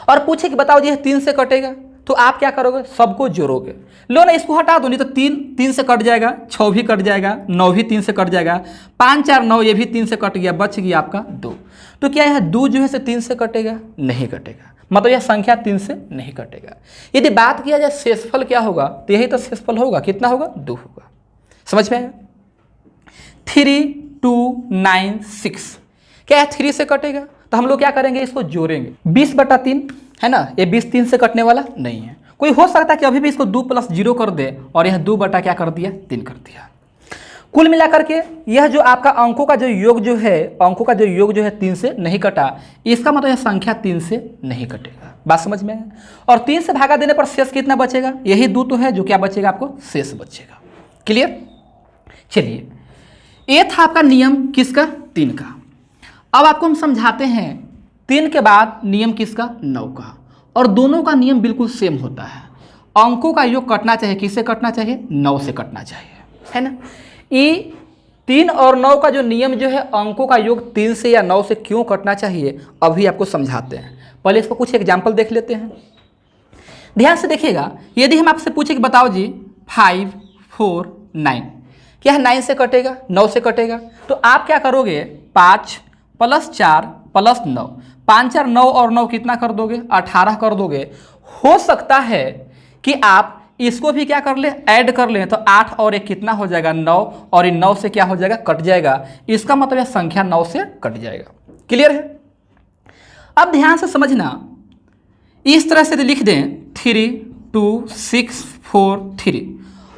और पूछे कि बताओ जी यह 3 से कटेगा, तो आप क्या करोगे? सबको जोड़ोगे। लो ना इसको हटा दो, नहीं तो 3 से कट जाएगा, 6 भी कट जाएगा, 9 भी 3 से कट जाएगा, 5 4 9 ये भी 3 से कट गया, बच गया आपका 2। तो क्या यह 2 जो है 3 से कटेगा? नहीं कटेगा, मतलब यह संख्या 3 से नहीं कटेगा। यदि बात किया जाए शेषफल क्या होगा, तो यही तो शेषफल होगा, कितना होगा 2 होगा। समझ में आया? 3 2 9 6, क्या यह 3 से कटेगा? तो हम लोग क्या करेंगे, इसको जोड़ेंगे। 20/3 है ना, ये 20 3 से कटने वाला नहीं है। कोई हो सकता है कि अभी भी इसको 2 + 0 कर दे और यह 2 बटा क्या कर दिया 3 कर दिया। कुल मिलाकर के यह जो आपका अंकों का जो योग जो है 3 से नहीं कटा, इसका मतलब यह संख्या 3 से नहीं कटेगा। बात समझ में है? और 3 से भागा देने पर शेष कितना बचेगा? यही 2 तो है जो क्या बचेगा आपको शेष बचेगा। क्लियर? चलिए ये था आपका नियम किसका? 3 का। अब आपको हम समझाते हैं 3 के बाद नियम किसका? 9 का, और दोनों का नियम बिल्कुल सेम होता है। अंकों का योग कटना चाहिए, किससे कटना चाहिए? 9 से कटना चाहिए, है ना। ये 3 और 9 का जो नियम जो है अंकों का योग 3 से या 9 से क्यों कटना चाहिए अभी आपको समझाते हैं। पहले इसको कुछ एग्जाम्पल देख लेते हैं, ध्यान से देखिएगा। यदि हम आपसे पूछे कि बताओ जी 5 4 9, क्या 9 से कटेगा? 9 से कटेगा। तो आप क्या करोगे 5 + 4 + 9, 5 4 9 और 9 कितना कर दोगे? 18 कर दोगे। हो सकता है कि आप इसको भी क्या कर ले, ऐड कर ले, तो 8 और 1 कितना हो जाएगा 9, और इन 9 से क्या हो जाएगा, कट जाएगा। इसका मतलब यह संख्या 9 से कट जाएगा। क्लियर है? अब ध्यान से समझना, इस तरह से लिख दें 3 2 6 4 3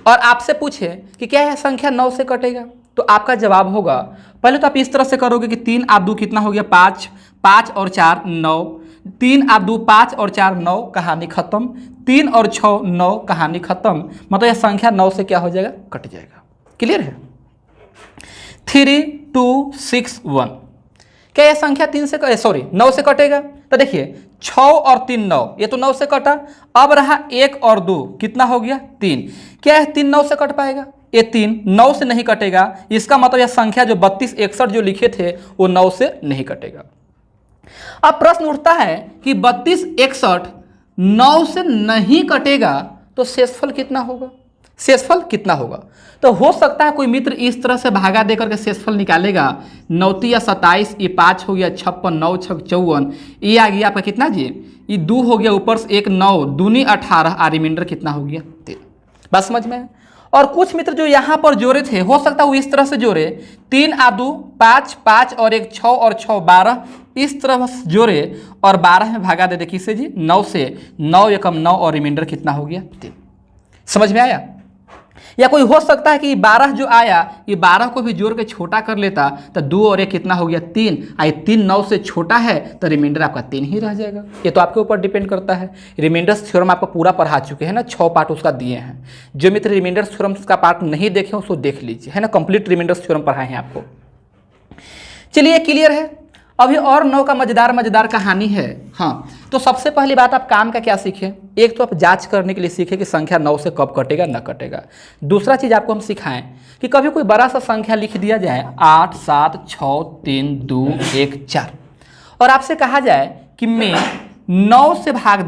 और आपसे पूछे कि क्या यह संख्या 9 से कटेगा, तो आपका जवाब होगा, पहले तो आप इस तरह से करोगे कि 3 आप 2 कितना हो गया 5, 5 और 4 9, 3 आप 2 5 और 4 9, कहानी खत्म। 3 और 6 9, कहानी खत्म। मतलब यह संख्या 9 से क्या हो जाएगा, कट जाएगा। क्लियर है? 3 2 6 1, क्या यह संख्या 9 से कटेगा? तो देखिए 6 और 3 9, ये तो 9 से कटा। अब रहा 1 और 2, कितना हो गया 3। क्या है 3 9 से कट पाएगा? ये 3 9 से नहीं कटेगा। इसका मतलब यह संख्या जो 32 61 जो लिखे थे वो 9 से नहीं कटेगा। अब प्रश्न उठता है कि 32 61 9 से नहीं कटेगा तो शेषफल कितना होगा? शेषफल कितना होगा? तो हो सकता है कोई मित्र इस तरह से भागा देकर के शेषफल निकालेगा। 9 या 27, ये 5 हो गया 56, 9 6 54, ये आ गया आपका कितना जी, ये 2 हो गया, ऊपर से 1 9, दूनी 18, और रिमाइंडर कितना हो गया 3। बात समझ में? और कुछ मित्र जो यहाँ पर जोड़े थे, हो सकता है वो इस तरह से जोड़े 3 आ 2 5, 5 और 1 6 और 6 12, इस तरह से जोड़े और 12 में भागा दे दे किससे जी, 9 से। 9 एकम 9 और रिमाइंडर कितना हो गया 3। समझ में आया? या कोई हो सकता है कि 12 जो आया, ये 12 को भी जोड़ के छोटा कर लेता, तो 2 और 1 कितना हो गया 3, आई 3 9 से छोटा है तो रिमाइंडर आपका 3 ही रह जाएगा। ये तो आपके ऊपर डिपेंड करता है। रिमाइंडर्स थ्योरम आपको पूरा पढ़ा चुके हैं ना, 6 पार्ट उसका दिए हैं। जो मित्र रिमाइंडर्स थ्योरम का पार्ट नहीं देखे उसको देख लीजिए, है ना, कंप्लीट रिमाइंडर्स थ्योरम पढ़ाए हैं आपको। चलिए क्लियर है? अभी और 9 का मजेदार कहानी है। हाँ, तो सबसे पहली बात आप काम का क्या सीखें? एक तो आप जांच करने के लिए सीखें कि संख्या 9 से कब कटेगा ना कटेगा। दूसरा चीज़ आपको हम सिखाएं कि कभी कोई बड़ा सा संख्या लिख दिया जाए 8 7 6 3 2 1 4 और आपसे कहा जाए कि मैं 9 से भाग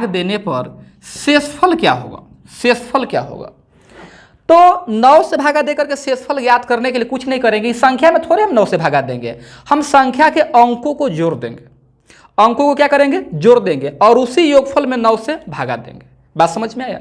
देने पर शेषफल क्या होगा? शेषफल क्या होगा? तो 9 से भागा देकर के शेषफल ज्ञात करने के लिए कुछ नहीं करेंगे। इस संख्या में थोड़े हम 9 से भागा देंगे, हम संख्या के अंकों को जोड़ देंगे। अंकों को क्या करेंगे? जोड़ देंगे और उसी योगफल में 9 से भागा देंगे। बात समझ में आया?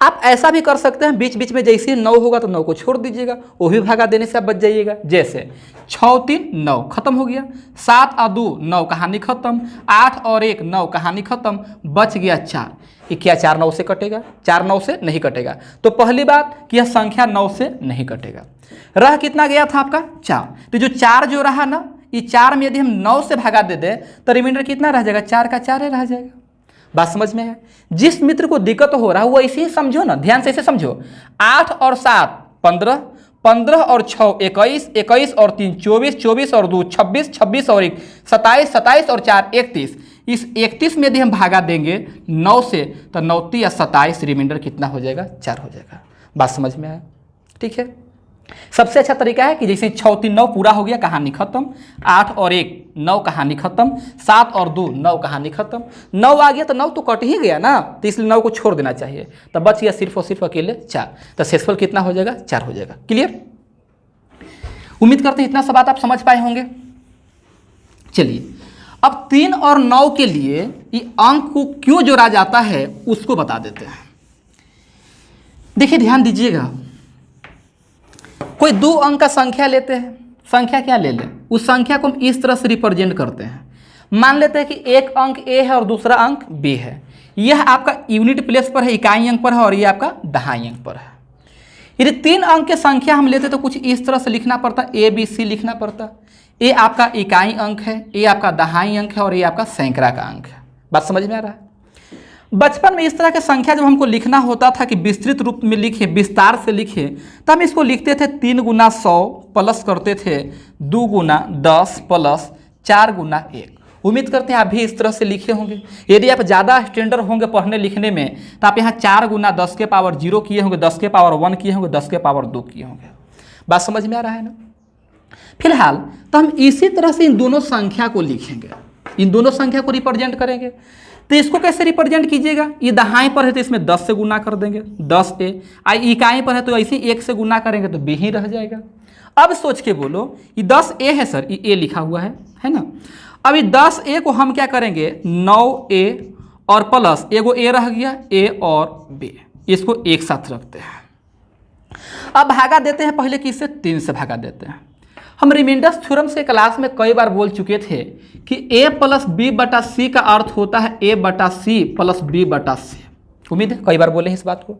आप ऐसा भी कर सकते हैं, बीच बीच में जैसे ही 9 होगा तो 9 को छोड़ दीजिएगा, वो भी भागा देने से आप बच जाइएगा। जैसे 6 3 9, खत्म हो गया। 7 और 2 9, कहानी खत्म। 8 और 1 9, कहानी खत्म। बच गया 4। ये क्या 4 9 से कटेगा? 4 9 से नहीं कटेगा। तो पहली बात कि यह संख्या 9 से नहीं कटेगा। रह कितना गया था आपका? 4। तो जो 4 जो रहा ना, ये 4 में यदि हम 9 से भागा दे दें तो रिमाइंडर कितना रह जाएगा? 4 का 4 रह जाएगा। बात समझ में है? जिस मित्र को दिक्कत हो रहा है वो ऐसे ही समझो ना, ध्यान से ऐसे समझो। 8 और 7 15, 15 और 6 21, 21 और 3 24, 24 और 2 26, 26 और 1 27, 27 और 4 31। इस 31 में यदि हम भागा देंगे 9 से तो 9 या 27, रिमाइंडर कितना हो जाएगा? 4 हो जाएगा। बात समझ में आया? ठीक है। सबसे अच्छा तरीका है कि जैसे 6 3 9 पूरा हो गया, कहानी खत्म। 8 और 1 9, कहानी खत्म। 7 और 2 9, कहानी खत्म। 9 आ गया तो 9 तो कट ही गया ना, तो इसलिए 9 को छोड़ देना चाहिए। तो बच गया सिर्फ और सिर्फ अकेले 4। तो शेषफल कितना हो जाएगा? 4 हो जाएगा। क्लियर? उम्मीद करते हैं इतना सब बात आप समझ पाए होंगे। चलिए अब 3 और 9 के लिए ये अंक को क्यों जोड़ा जाता है उसको बता देते हैं। देखिए ध्यान दीजिएगा, कोई 2 अंक का संख्या लेते हैं। संख्या क्या ले लें? उस संख्या को हम इस तरह से रिप्रेजेंट करते हैं। मान लेते हैं कि एक अंक ए है और दूसरा अंक बी है। यह आपका यूनिट प्लेस पर है, इकाई अंक पर है, और यह आपका दहाई अंक पर है। यदि 3 अंक की संख्या हम लेते तो कुछ इस तरह से लिखना पड़ता, ए बी सी लिखना पड़ता। ए आपका इकाई अंक है, ए आपका दहाई अंक है, और ये आपका सैकड़ा का अंक है। बात समझ में आ रहा है? बचपन में इस तरह की संख्या जब हमको लिखना होता था कि विस्तृत रूप में लिखे, विस्तार से लिखे, तो हम इसको लिखते थे 3 गुना 100 प्लस करते थे 2 गुना 10 प्लस 4 गुना 1। उम्मीद करते हैं आप भी इस तरह से लिखे होंगे। यदि आप ज़्यादा स्टैंडर्ड होंगे पढ़ने लिखने में तो आप यहाँ 4 गुना 10 के पावर 0 किए होंगे, 10 के पावर 1 किए होंगे, 10 के पावर 2 किए होंगे। बात समझ में आ रहा है ना? फिलहाल तो हम इसी तरह से इन दोनों संख्या को लिखेंगे, इन दोनों संख्या को रिप्रेजेंट करेंगे। तो इसको कैसे रिप्रेजेंट कीजिएगा? ये दहाई पर है तो इसमें 10 से गुना कर देंगे, 10 ए। इकाई पर है तो ऐसे 1 से गुना करेंगे तो बी ही रह जाएगा। अब सोच के बोलो, ये 10 ए है सर, ये ए लिखा हुआ है ना? अब ये 10 ए को हम क्या करेंगे? 9 ए और प्लस एगो ए रह गया, ए और बी, इसको एक साथ रखते हैं। अब भागा देते हैं, पहले किससे? 3 से भागा देते हैं। हम रिमाइंडर्स थ्योरम से क्लास में कई बार बोल चुके थे कि a प्लस बी बटा सी का अर्थ होता है a बटा सी प्लस बी बटा सी। उम्मीद है कई बार बोले हैं इस बात को।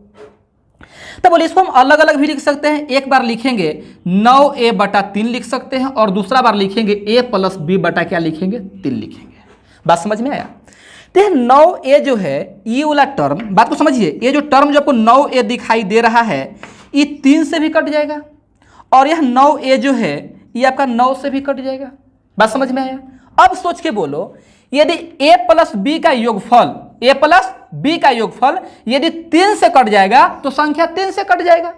तो बोलिए इसको हम अलग अलग भी लिख सकते हैं। एक बार लिखेंगे 9a बटा 3 लिख सकते हैं, और दूसरा बार लिखेंगे a प्लस बी बटा क्या लिखेंगे? 3 लिखेंगे। बात समझ में आया? तो 9a जो है ये वाला टर्म, बात को समझिए, ये जो टर्म जो आपको 9a दिखाई दे रहा है ये 3 से भी कट जाएगा, और यह 9a जो है ये आपका 9 से भी कट जाएगा। बात समझ में आया? अब सोच के बोलो, यदि a प्लस बी का योगफल, a प्लस बी का योगफल यदि 3 से कट जाएगा तो संख्या 3 से कट जाएगा।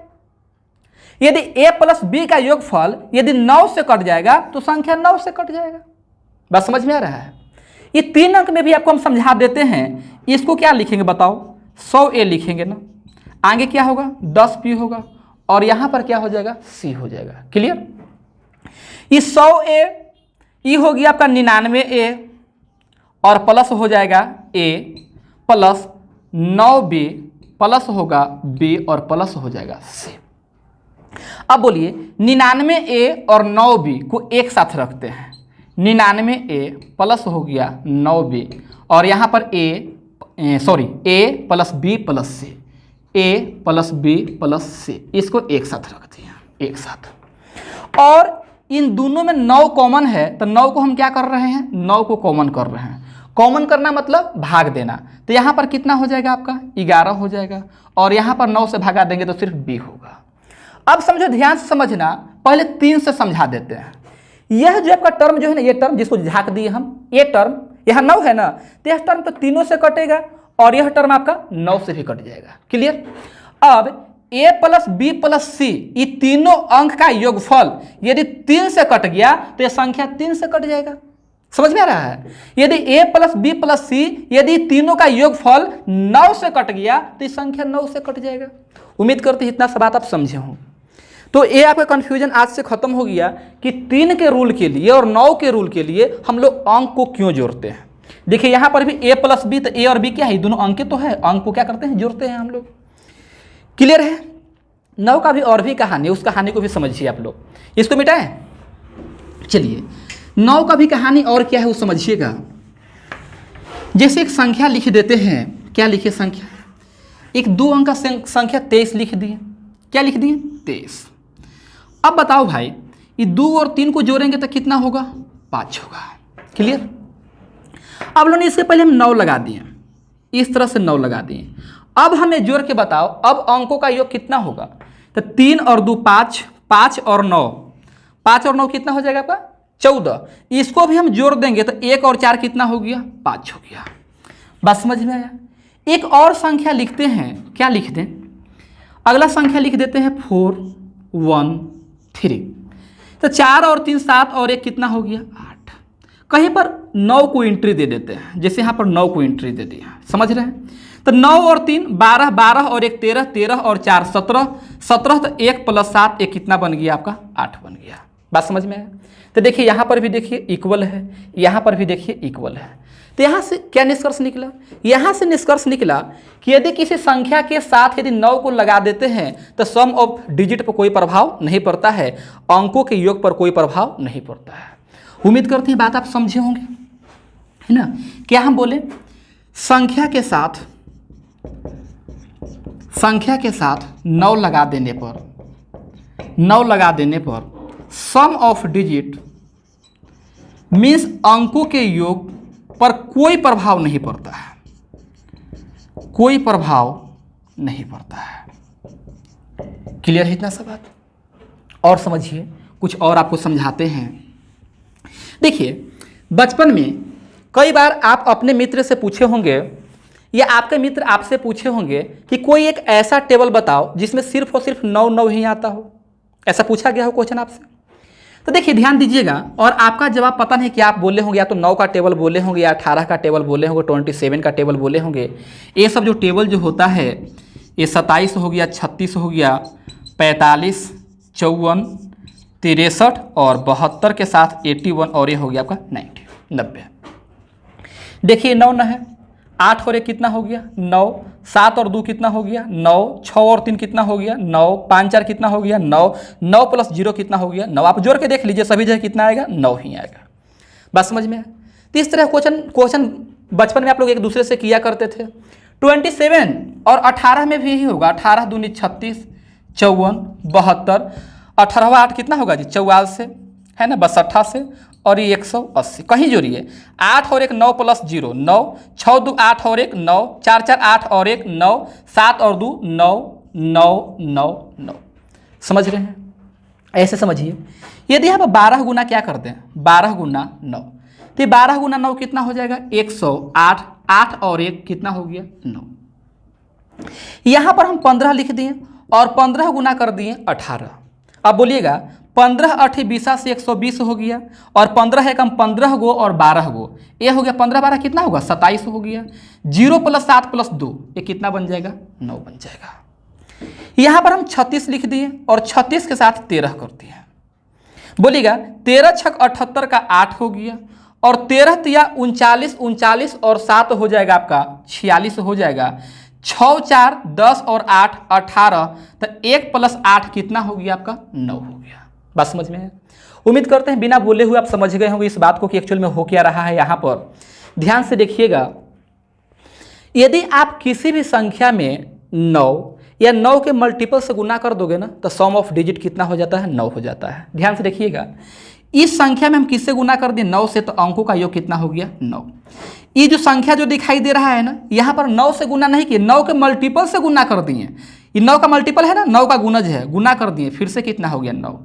यदि a प्लस बी का योगफल यदि 9 से कट जाएगा तो संख्या 9 से कट जाएगा। बात समझ में आ रहा है? ये 3 अंक में भी आपको हम समझा देते हैं। इसको क्या लिखेंगे बताओ? 100a लिखेंगे ना, आगे क्या होगा? 10b होगा, और यहां पर क्या हो जाएगा? c हो जाएगा। क्लियर? ये 100a ये हो गया आपका 99a, और प्लस हो जाएगा a प्लस 9b प्लस होगा b और प्लस हो जाएगा c। अब बोलिए 99a और 9b को एक साथ रखते हैं। 99a प्लस हो गया 9b, और यहाँ पर a plus b plus c, a plus b plus c, इसको एक साथ रख दिया, एक साथ। और इन दोनों में 9 कॉमन है, तो 9 को हम क्या कर रहे हैं? 9 को कॉमन कर रहे हैं। कॉमन करना मतलब भाग देना। तो यहाँ पर कितना हो जाएगा आपका? 11 हो जाएगा, और यहाँ पर 9 से भागा देंगे तो सिर्फ b होगा। अब समझो, ध्यान से समझना, पहले 3 से समझा देते हैं। यह जो आपका टर्म जो है ना, ये टर्म जिसको झाँक दिए हम, ये टर्म यहाँ 9 है ना, तो यह टर्म तो तीनों से कटेगा, और यह टर्म आपका 9 से भी कट जाएगा। क्लियर? अब a प्लस बी प्लस सी ये तीनों अंक का योगफल यदि 3 से कट गया तो यह संख्या 3 से कट जाएगा। समझ में आ रहा है? यदि a प्लस बी प्लस सी यदि तीनों का योगफल 9 से कट गया तो ये संख्या 9 से कट जाएगा। उम्मीद करते हैं इतना सब बात आप समझे हों। तो ये आपका कन्फ्यूजन आज से खत्म हो गया कि 3 के रूल के लिए और 9 के रूल के लिए हम लोग अंक को क्यों जोड़ते हैं। देखिए यहाँ पर भी a प्लस बी, तो a और b क्या है? दोनों अंक तो है, अंक को क्या करते हैं? जोड़ते हैं हम लोग। क्लियर है? 9 का भी और भी कहानी, उस कहानी को भी समझिए आप लोग। इसको मिटाएं? चलिए 9 का भी कहानी और क्या है वो समझिएगा। जैसे एक संख्या लिख देते हैं, क्या लिखे? संख्या, एक 2 अंक का संख्या 23 लिख दिए। क्या लिख दिए? 23। अब बताओ भाई, ये 2 और 3 को जोड़ेंगे तो कितना होगा? 5 होगा। क्लियर? अब लोगों ने इसके पहले हम 9 लगा दिए, इस तरह से 9 लगा दिए। अब हमें जोड़ के बताओ, अब अंकों का योग कितना होगा? तो 3 और 2 5, 5 और 9, 5 और 9 कितना हो जाएगा आपका? 14। इसको भी हम जोड़ देंगे तो 1 और 4 कितना हो गया? 5 हो गया। बस समझ में आया? एक और संख्या लिखते हैं, क्या लिख दें? अगला संख्या लिख देते हैं 4 1 3। तो 4 और 3 7 और 1 कितना हो गया? 8। कहीं पर 9 को एंट्री दे देते हैं, जैसे यहाँ पर 9 को एंट्री दे दिया। समझ रहे हैं? तो 9 और 3 12, 12 और 1 13, 13 और 4 17, 17 तो 1 प्लस 7 1 कितना बन गया आपका? 8 बन गया। बात समझ में आया? तो देखिए यहाँ पर भी देखिए इक्वल है, यहाँ पर भी देखिए इक्वल है। तो यहाँ से क्या निष्कर्ष निकला? यहाँ से निष्कर्ष निकला कि यदि किसी संख्या के साथ यदि 9 को लगा देते हैं तो सम ऑफ डिजिट पर कोई प्रभाव नहीं पड़ता है, अंकों के योग पर कोई प्रभाव नहीं पड़ता है। उम्मीद करते हैं बात आप समझे होंगे, है ना? क्या हम बोले? संख्या के साथ 9 लगा देने पर सम ऑफ डिजिट मीन्स अंकों के योग पर कोई प्रभाव नहीं पड़ता है, कोई प्रभाव नहीं पड़ता है। क्लियर है इतना सब बात? और समझिए, कुछ और आपको समझाते हैं। देखिए बचपन में कई बार आप अपने मित्र से पूछे होंगे या आपके मित्र आपसे पूछे होंगे कि कोई एक ऐसा टेबल बताओ जिसमें सिर्फ और सिर्फ 9 9 ही आता हो। ऐसा पूछा गया हो क्वेश्चन आपसे? तो देखिए ध्यान दीजिएगा, और आपका जवाब पता नहीं कि आप बोले होंगे या तो 9 का टेबल बोले होंगे या 18 का टेबल बोले होंगे, 27 का टेबल बोले होंगे। ये सब जो टेबल जो होता है ये 27 हो गया, 36 हो गया, 45, 54, 63 और 72 के साथ 81 और ये हो गया आपका 90। देखिए 9 न है, 8 और 1 कितना हो गया 9, 7 और 2 कितना हो गया 9, 6 और 3 कितना हो गया 9, 5 4 कितना हो गया 9, 9 प्लस 0 कितना हो गया 9। आप जोड़ के देख लीजिए, सभी जगह कितना आएगा 9 ही आएगा। बात समझ में आया? तो इस तरह क्वेश्चन बचपन में आप लोग एक दूसरे से किया करते थे। 27 और 18 में भी यही होगा, 18 दूनी 36, 54, 72, 18वां 8 कितना होगा जी 44 से, है ना, 62 से, और ये 180। कहीं जोड़िए, 8 और 1 9 प्लस 0 9, 6 2 8 और 1 9, 4 4 8 और 1 9, 7 और 2 9 9 9 9। समझ रहे हैं? ऐसे समझिए, यदि आप 12 गुना क्या करते हैं 12 गुना 9, तो 12 गुना 9 कितना हो जाएगा 108, 8 और 1 कितना हो गया 9। यहाँ पर हम 15 लिख दिए और 15 गुना कर दिए 18। अब बोलिएगा 15 8 20 से 120 हो गया, और 15 एकम 15 गो और 12 गो, ये हो गया 15 12 कितना होगा 27 हो गया। 0 प्लस 7 प्लस 2 ये कितना बन जाएगा 9 बन जाएगा। यहाँ पर हम 36 लिख दिए और 36 के साथ 13 कर दिए। बोलिएगा 13 6 78 का 8 हो गया, और 13 तिया 39, 39 और 7 हो जाएगा आपका 46 हो जाएगा। 6 4 10 और 8 18, तो 1 प्लस 8 कितना हो गया आपका 9 हो गया। बात समझ में है? उम्मीद करते हैं बिना बोले हुए आप समझ गए होंगे इस बात को कि एक्चुअल में हो क्या रहा है। यहाँ पर ध्यान से देखिएगा, यदि आप किसी भी संख्या में 9 या 9 के मल्टीपल से गुना कर दोगे ना, तो सम ऑफ डिजिट कितना हो जाता है 9 हो जाता है। ध्यान से देखिएगा, इस संख्या में हम किससे गुना कर दिए 9 से, तो अंकों का योग कितना हो गया 9। ये जो संख्या जो दिखाई दे रहा है ना, यहाँ पर 9 से गुना नहीं किए, 9 के मल्टीपल से गुना कर दिए। ये 9 का मल्टीपल है ना, 9 का गुणज है, गुना कर दिए, फिर से कितना हो गया 9।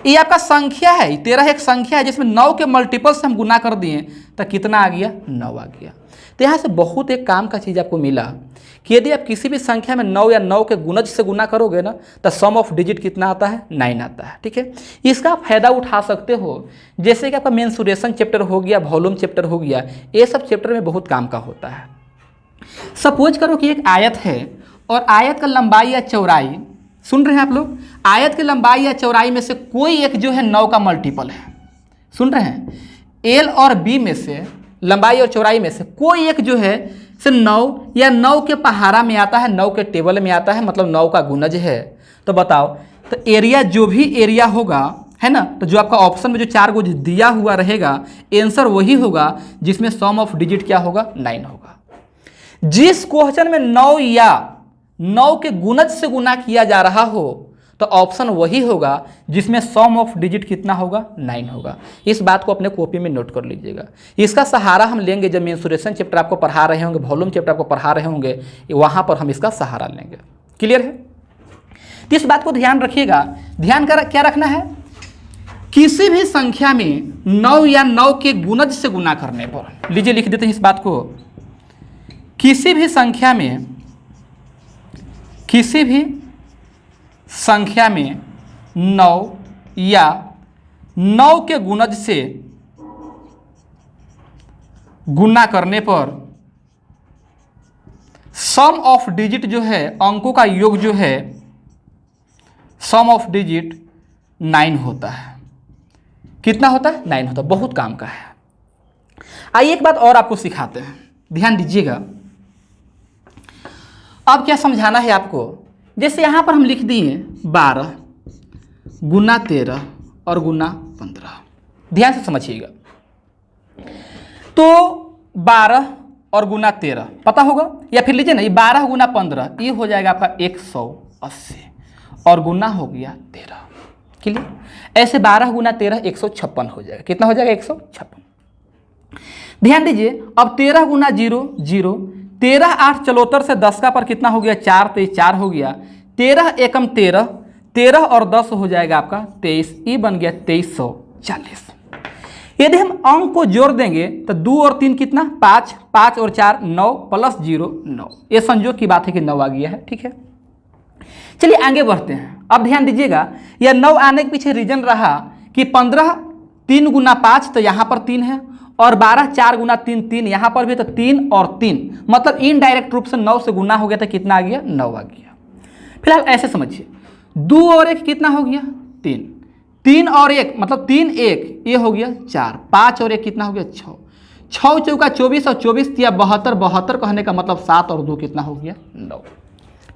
ये आपका संख्या है, 13 एक संख्या है जिसमें 9 के मल्टीपल से हम गुना कर दिए, तो कितना आ गया 9 आ गया। तो यहाँ से बहुत एक काम का चीज़ आपको मिला कि यदि आप किसी भी संख्या में 9 या 9 के गुणज से गुना करोगे ना, तो सम ऑफ डिजिट कितना आता है 9 आता है। ठीक है, इसका आप फायदा उठा सकते हो, जैसे कि आपका मेंसुरेशन चैप्टर हो गया, वॉल्यूम चैप्टर हो गया, ये सब चैप्टर में बहुत काम का होता है। सपोज करो कि एक आयत है और आयत का लंबाई या चौड़ाई, सुन रहे हैं आप लोग, आयत की लंबाई या चौड़ाई में से कोई एक जो है 9 का मल्टीपल है। सुन रहे हैं, एल और बी में से, लंबाई और चौड़ाई में से कोई एक जो है से 9 या 9 के पहाड़ा में आता है, 9 के टेबल में आता है, मतलब 9 का गुणज है। तो बताओ, तो एरिया जो भी एरिया होगा, है ना, तो जो आपका ऑप्शन में जो 4 को दिया हुआ रहेगा, आंसर वही होगा जिसमें सम ऑफ डिजिट क्या होगा 9 होगा। जिस क्वेश्चन में 9 या 9 के गुणज से गुना किया जा रहा हो, तो ऑप्शन वही होगा जिसमें सम ऑफ डिजिट कितना होगा 9 होगा। इस बात को अपने कॉपी में नोट कर लीजिएगा। इसका सहारा हम लेंगे जब मेंसुरेशन चैप्टर आपको पढ़ा रहे होंगे, वॉल्यूम चैप्टर आपको पढ़ा रहे होंगे, वहाँ पर हम इसका सहारा लेंगे। क्लियर है? तो इस बात को ध्यान रखिएगा। ध्यान कर क्या रखना है, किसी भी संख्या में 9 या 9 के गुणज से गुना करने पर, लीजिए लिख देते हैं इस बात को, किसी भी संख्या में 9 या 9 के गुणज से गुना करने पर सम ऑफ डिजिट जो है, अंकों का योग जो है, सम ऑफ डिजिट 9 होता है। कितना होता है 9 होता है। बहुत काम का है। आइए एक बात और आपको सिखाते हैं, ध्यान दीजिएगा। अब क्या समझाना है आपको, जैसे यहाँ पर हम लिख दिए 12 गुना 13 और गुना 15। ध्यान से समझिएगा, तो 12 और गुना 13 पता होगा, या फिर लीजिए ना, ये 12 गुना 15 ये हो जाएगा आपका 180 और गुना हो गया 13। क्लियर? ऐसे 12 गुना 13 156 हो जाएगा। कितना हो जाएगा 156। ध्यान दीजिए, अब 13 गुना 0 0, 13 8 चलोतर से 10 का पर कितना हो गया 4, तो 4 हो गया। 13 एकम 13, 13 और 10 हो जाएगा आपका 23, ये बन गया 2340। यदि हम अंक को जोड़ देंगे तो 2 और 3 कितना 5, 5 और 4 9 प्लस 0 9। ये संयोग की बात है कि 9 आ गया है। ठीक है, चलिए आगे बढ़ते हैं। अब ध्यान दीजिएगा, यह 9 आने के पीछे रीजन रहा कि 15 3 गुना 5, तो यहाँ पर 3 है, और 12 4 गुना 3 3, यहाँ पर भी तो 3 और 3, मतलब इनडायरेक्ट रूप से 9 से गुना हो गया, तो कितना आ गया 9 आ गया। फिलहाल ऐसे समझिए, 2 और 1 कितना हो गया 3, 3 और 1 मतलब 3 1 ये हो गया 4, 5 और 1 कितना हो गया 6, 6 चौका 24 और 24 दिया 72, 72 कहने का मतलब 7 और 2 कितना हो गया 9।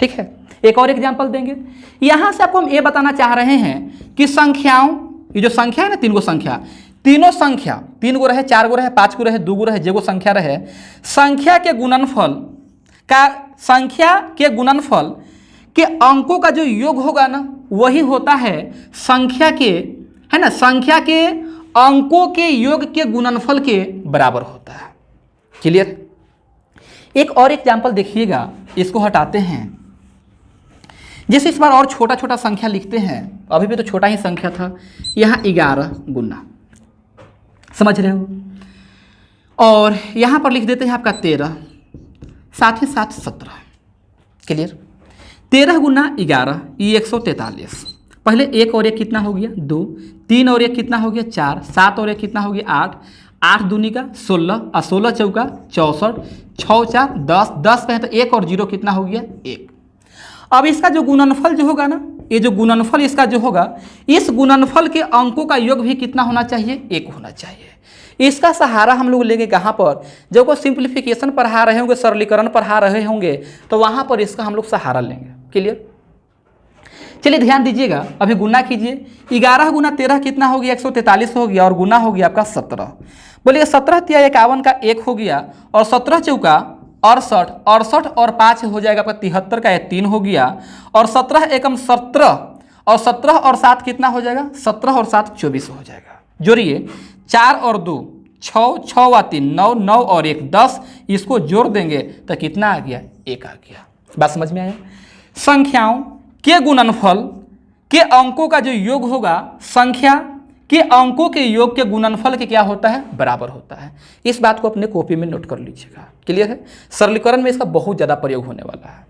ठीक है, एक और एग्जाम्पल देंगे। यहाँ से आपको हम ये बताना चाह रहे हैं कि संख्याओं, ये जो संख्या है ना, 3 गो संख्या, तीनों संख्या 3 गो रहे, 4 गो रहे, 5 गो रहे, 2 गो रहे, जे गो संख्या रहे, संख्या के गुणनफल के अंकों का जो योग होगा ना, वही होता है संख्या के, है ना, संख्या के अंकों के योग के गुणनफल के बराबर होता है। क्लियर? एक और एग्जाम्पल देखिएगा, इसको हटाते हैं। जैसे इस बार और छोटा छोटा संख्या लिखते हैं, अभी भी तो छोटा ही संख्या था, यहाँ 11 गुना, समझ रहे हो, और यहाँ पर लिख देते हैं आपका 13, साथ ही साथ 17। क्लियर? 13 गुना 11 ये 143। पहले 1 और 1 कितना हो गया 2, 3 और 1 कितना हो गया 4, 7 और 1 कितना हो गया 8, 8 दूनी का 16 और 16 चौका 64, 6 4 10, 10 पे है तो 1 और 0 कितना हो गया 1। अब इसका जो गुणनफल जो होगा ना, ये जो गुणनफल इसका जो होगा, इस गुणनफल के अंकों का योग भी कितना होना चाहिए 1 होना चाहिए। इसका सहारा हम लोग लेंगे कहाँ पर, जब वो सिंप्लीफिकेशन पढ़ा रहे होंगे, सरलीकरण पढ़ा रहे होंगे, तो वहाँ पर इसका हम लोग सहारा लेंगे। क्लियर? चलिए ध्यान दीजिएगा, अभी गुना कीजिए। 11 गुना 13 कितना हो गया 143 हो गया, और गुना हो गया आपका 17। बोलिए 17 तिया 51 का 1 हो गया, और 17 चौका 68, 68 और 5 हो जाएगा आपका 73 का 3 हो गया, और 17 एकम 17, और 17 और 7 कितना हो जाएगा 17 और 7 24 हो जाएगा। जोड़िए 4 और 2 6, 6 व 3 9, 9 और 1 10, इसको जोड़ देंगे तो कितना आ गया 1 आ गया। बात समझ में आया? संख्याओं के गुणनफल के अंकों का जो योग होगा, संख्या के अंकों के योग के गुणनफल के क्या होता है बराबर होता है। इस बात को अपने कॉपी में नोट कर लीजिएगा। क्लियर है? सरलीकरण में इसका बहुत ज़्यादा प्रयोग होने वाला है।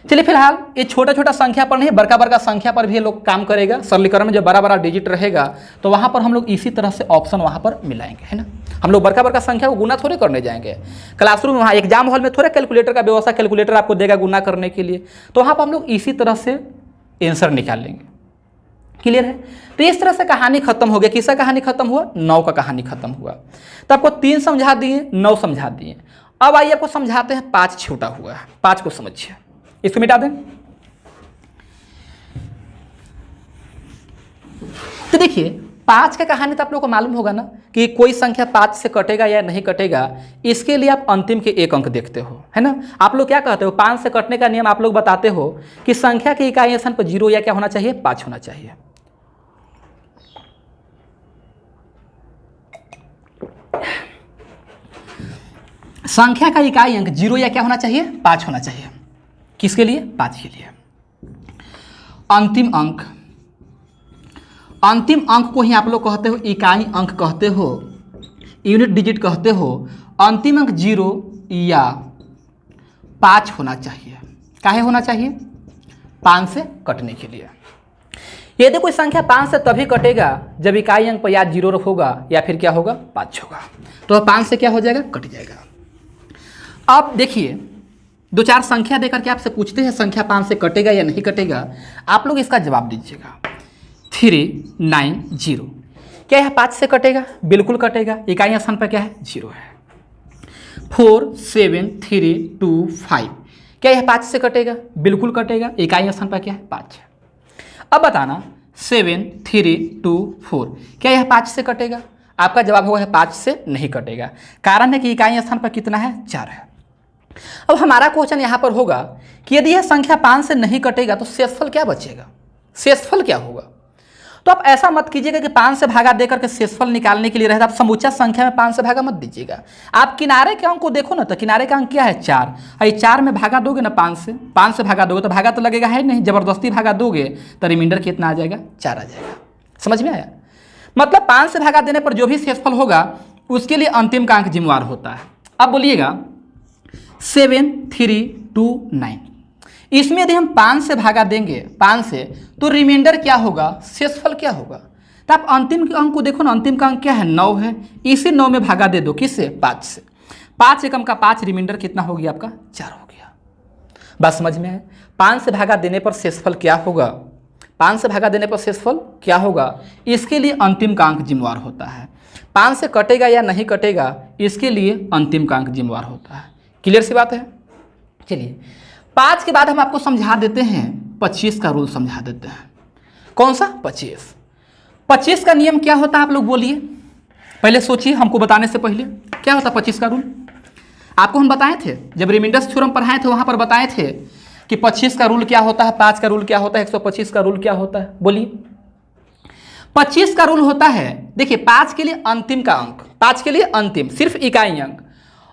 चलिए फिलहाल ये छोटा छोटा संख्या पर नहीं, बड़का बड़का संख्या पर भी ये लोग काम करेगा। सरलीकरण में जब बड़ा बड़ा डिजिट रहेगा तो वहाँ पर हम लोग इसी तरह से ऑप्शन वहाँ पर मिलाएंगे, है ना। हम लोग बड़का बड़का संख्या को गुना थोड़े करने जाएंगे क्लासरूम में, वहाँ एग्जाम हॉल में थोड़े कैलकुलेटर का व्यवस्था, कैलकुलेटर आपको देगा गुना करने के लिए, तो वहाँ पर हम लोग इसी तरह से आंसर निकाल लेंगे। क्लियर है? तो इस तरह से कहानी खत्म हो गया। किसका कहानी खत्म हुआ? 9 का कहानी खत्म हुआ। तो आपको 3 समझा दिए, 9 समझा दिए। अब आइए आपको समझाते हैं 5 छूटा हुआ है। 5 को समझिए, इसको मिटा दें। तो देखिए 5 का कहानी तो आप लोगों को मालूम होगा ना कि कोई संख्या 5 से कटेगा या नहीं कटेगा, इसके लिए आप अंतिम के 1 अंक देखते हो, है ना। आप लोग क्या कहते हो, 5 से कटने का नियम आप लोग बताते हो कि संख्या के इकाई स्थान पर 0 या क्या होना चाहिए 5 होना चाहिए। संख्या का इकाई अंक 0 या क्या होना चाहिए 5 होना चाहिए। किसके लिए? 5 के लिए। अंतिम अंक, अंतिम अंक को ही आप लोग कहते हो इकाई अंक कहते हो, यूनिट डिजिट कहते हो। अंतिम अंक 0 या 5 होना चाहिए। काहे होना चाहिए? 5 से कटने के लिए। यदि कोई संख्या 5 से तभी कटेगा जब इकाई अंक पर या 0 होगा या फिर क्या होगा 5 होगा, तो 5 से क्या हो जाएगा कट जाएगा। अब देखिए 2-4 संख्या देकर के आपसे पूछते हैं संख्या 5 से कटेगा या नहीं कटेगा, आप लोग इसका जवाब दीजिएगा। 390, क्या यह 5 से कटेगा? बिल्कुल कटेगा, इकाई स्थान पर क्या है 0 है। 47325, क्या यह 5 से कटेगा? बिल्कुल कटेगा, इकाई स्थान पर क्या है 5 है। अब बताना 7324, क्या यह 5 से कटेगा? आपका जवाब होगा 5 से नहीं कटेगा। कारण है कि इकाई स्थान पर कितना है 4 है। अब हमारा क्वेश्चन यहाँ पर होगा कि यदि यह संख्या 5 से नहीं कटेगा तो शेषफल क्या बचेगा, शेषफल क्या होगा। तो आप ऐसा मत कीजिएगा कि 5 से भागा देकर के शेषफल निकालने के लिए रहता, आप समूचा संख्या में 5 से भागा मत दीजिएगा। आप किनारे के अंक को देखो ना, तो किनारे का अंक क्या है 4, और 4 में भागा दोगे ना 5 से भागा दोगे तो भागा तो लगेगा है नहीं, जबरदस्ती भागा दोगे तो रिमाइंडर कितना आ जाएगा 4 आ जाएगा। समझ में आया? मतलब 5 से भागा देने पर जो भी शेषफल होगा उसके लिए अंतिम का अंक जिम्मेवार होता है। अब बोलिएगा 7329, इसमें यदि हम 5 से भागा देंगे 5 से, तो रिमाइंडर क्या होगा, शेषफल क्या होगा। तो आप अंतिम के अंक को देखो ना, अंतिम का अंक क्या है 9 है, इसी 9 में भागा दे दो किससे 5 से। 5 एकम का 5, रिमाइंडर कितना हो गया आपका 4 हो गया। बात समझ में है? 5 से भागा देने पर शेषफल क्या होगा, 5 से भागा देने पर शेषफल क्या होगा, इसके लिए अंतिम का अंक जिम्मेवार होता है। 5 से कटेगा या नहीं कटेगा इसके लिए अंतिम का अंक जिम्मेवार होता है। क्लियर सी बात है। चलिए 5 के बाद हम आपको समझा देते हैं 25 का रूल समझा देते हैं। कौन सा? 25 का नियम क्या होता है आप लोग बोलिए, पहले सोचिए हमको बताने से पहले क्या होता है 25 का रूल। आपको हम बताए थे जब रिमाइंडर्स थ्योरम पढ़ाए थे वहाँ पर बताए थे कि 25 का रूल क्या होता है, 5 का रूल क्या होता है, 125 का रूल क्या होता है। बोलिए 25 का रूल होता है, देखिए 5 के लिए अंतिम का अंक, 5 के लिए अंतिम सिर्फ इकाई अंक,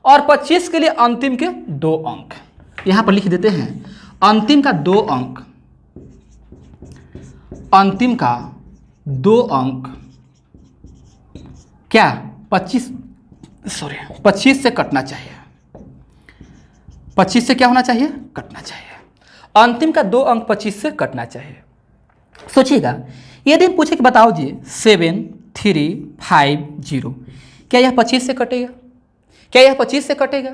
और 25 के लिए अंतिम के 2 अंक। यहां पर लिख देते हैं अंतिम का 2 अंक, अंतिम का 2 अंक क्या 25 से कटना चाहिए। 25 से क्या होना चाहिए? कटना चाहिए। अंतिम का 2 अंक 25 से कटना चाहिए। सोचिएगा यदि हम पूछे कि बताओ जी 7 3 5 0 क्या यह 25 से कटेगा? क्या यह 25 से कटेगा?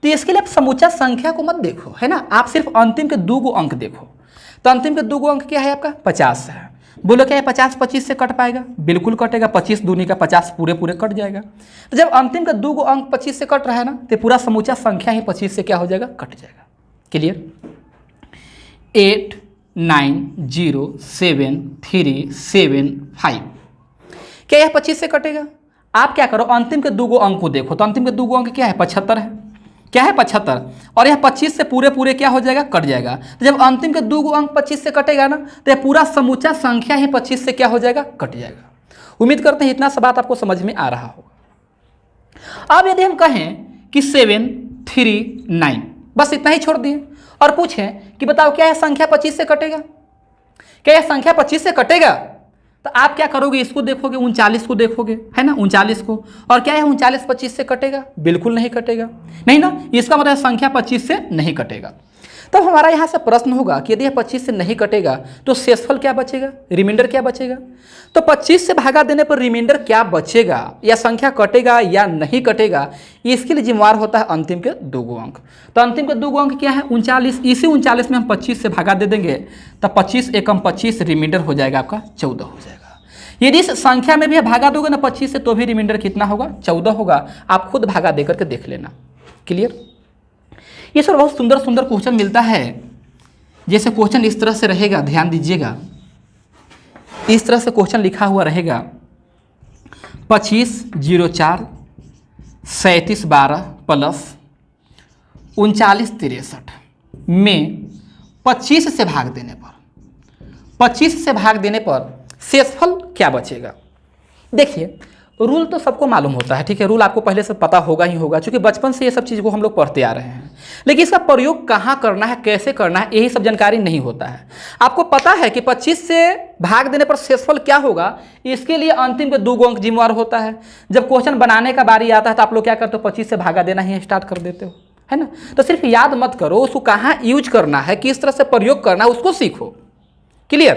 तो इसके लिए आप समूचा संख्या को मत देखो, है ना, आप सिर्फ अंतिम के 2 अंक देखो। तो अंतिम के 2 अंक क्या है आपका? 50 है। बोलो क्या 50 25 से कट पाएगा? बिल्कुल कटेगा। 25 दूनी का 50 पूरे कट जाएगा। तो जब अंतिम का 2 अंक 25 से कट रहा है ना, तो पूरा समूचा संख्या ही 25 से क्या हो जाएगा? कट जाएगा। क्लियर? 8 9 0 7 3 7 5 क्या यह 25 से कटेगा? आप क्या करो अंतिम के 2 अंक को देखो। तो अंतिम के 2 अंक क्या है? 75 है। क्या है? 75। और यह 25 से पूरे क्या हो जाएगा? कट जाएगा। तो जब अंतिम के 2 अंक 25 से कटेगा ना, तो यह पूरा समूचा संख्या ही 25 से क्या हो जाएगा? कट जाएगा। उम्मीद करते हैं इतना सा बात आपको समझ में आ रहा होगा। अब यदि हम कहें कि 7 3 9 बस इतना ही छोड़ दिए और पूछें कि बताओ क्या यह संख्या 25 से कटेगा? क्या यह संख्या 25 से कटेगा? तो आप क्या करोगे? इसको देखोगे, 39 को देखोगे, है ना, 39 को, और क्या है 39 25 से कटेगा? बिल्कुल नहीं कटेगा। नहीं ना, इसका मतलब संख्या 25 से नहीं कटेगा। तब हमारा यहाँ से प्रश्न होगा कि यदि यह 25 से नहीं कटेगा तो शेषफल क्या बचेगा? रिमाइंडर क्या बचेगा? तो 25 से भागा देने पर रिमाइंडर क्या बचेगा या संख्या कटेगा या नहीं कटेगा, इसके लिए जिम्मेवार होता है अंतिम के 2 अंक। तो अंतिम के 2 अंक क्या है? 39। इसी 39 में हम 25 से भागा दे देंगे, तब 25 एकम 25 रिमाइंडर हो जाएगा आपका 14 हो जाएगा। यदि इस संख्या में भी भागा दोगे ना 25 से, तो भी रिमाइंडर कितना होगा? 14 होगा। आप खुद भागा दे करके देख लेना। क्लियर? ये सर बहुत सुंदर सुंदर क्वेश्चन मिलता है। जैसे क्वेश्चन इस तरह से रहेगा, ध्यान दीजिएगा, इस तरह से क्वेश्चन लिखा हुआ रहेगा 25 04 37 12 प्लस 39 63 में 25 से भाग देने पर शेषफल क्या बचेगा? देखिए रूल तो सबको मालूम होता है, ठीक है, रूल आपको पहले से पता होगा ही होगा, क्योंकि बचपन से ये सब चीज़ को हम लोग पढ़ते आ रहे हैं। लेकिन इसका प्रयोग कहाँ करना है, कैसे करना है, यही सब जानकारी नहीं होता है। आपको पता है कि 25 से भाग देने पर शेषफल क्या होगा, इसके लिए अंतिम के 2 अंक जिम्मेवार होता है। जब क्वेश्चन बनाने का बारी आता है तो आप लोग क्या करते हो? 25 से भागा देना ही स्टार्ट कर देते हो, है ना। तो सिर्फ याद मत करो, उसको कहाँ यूज करना है, किस तरह से प्रयोग करना है, उसको सीखो। क्लियर?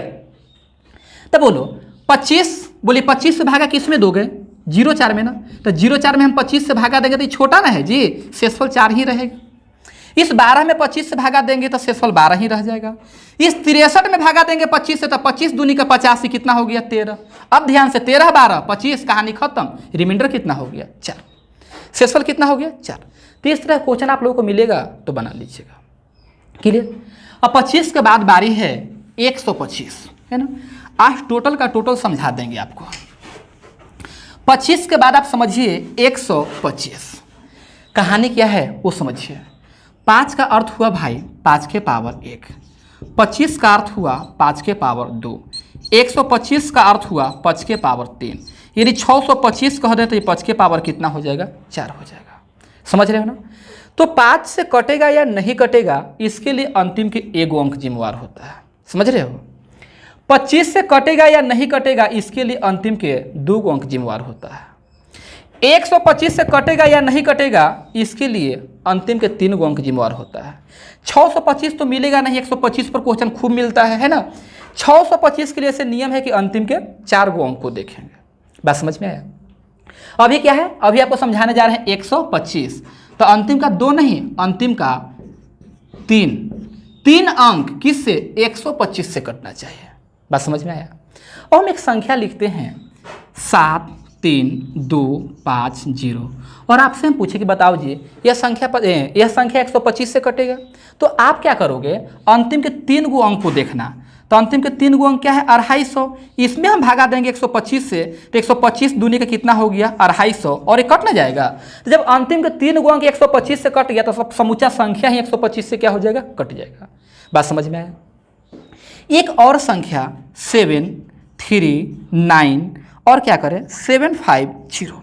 तब बोलो 25, बोलिए 25 से भागा किस में दोगे? 04 में ना। तो 04 में हम 25 से भागा देंगे तो ये छोटा ना है जी, शेषफल 4 ही रहेगा। इस 12 में 25 से भागा देंगे तो शेषफल 12 ही रह जाएगा। इस 63 में भागा देंगे 25 से, तो 25 दूनी का 85 कितना हो गया? 13। अब ध्यान से 13 12 25 कहानी खत्म। रिमाइंडर कितना हो गया? 4। शेषफल कितना हो गया? 4। तो इस तरह क्वेश्चन आप लोगों को मिलेगा तो बना लीजिएगा। क्लियर? अब 25 के बाद बारी है 125, है ना। आज टोटल का टोटल समझा देंगे आपको। 25 के बाद आप समझिए 125। कहानी क्या है वो समझिए। 5 का अर्थ हुआ भाई 5 के पावर 1, 25 का अर्थ हुआ 5 के पावर 2, 125 का अर्थ हुआ 5 के पावर 3, यानी 625 कह दे तो ये 5 के पावर कितना हो जाएगा? 4 हो जाएगा। समझ रहे हो ना। तो 5 से कटेगा या नहीं कटेगा, इसके लिए अंतिम के 1 अंक जिम्मेवार होता है। समझ रहे हो। 25 से कटेगा या नहीं कटेगा, इसके लिए अंतिम के 2 अंक जिम्मेवार होता है। 125 से कटेगा या नहीं कटेगा, इसके लिए अंतिम के 3 अंक जिम्मेवार होता है। 625 तो मिलेगा नहीं, 125 पर क्वेश्चन खूब मिलता है ना। 625 के लिए ऐसे नियम है कि अंतिम के 4 अंक को देखेंगे। बात समझ में आया? अभी क्या है, अभी आपको समझाने जा रहे हैं 125, तो अंतिम का 2 नहीं, अंतिम का 3 अंक किससे? 125 से कटना चाहिए। बात समझ में आया? और हम एक संख्या लिखते हैं 7 3250 और आपसे हम पूछे कि बताओ जी यह संख्या 125 से कटेगा, तो आप क्या करोगे, अंतिम के 3 गो अंक को देखना। तो अंतिम के 3 गो अंक क्या है, 250, इसमें हम भागा देंगे 125 से, तो 125 दूनी का कितना हो गया, 250, और ये कट ना जाएगा। तो जब अंतिम के 3 गो अंक 125 से कट गया तो सब समूचा संख्या ही 125 से क्या हो जाएगा, कट जाएगा। बात समझ में आया। एक और संख्या 739 और क्या करें 750,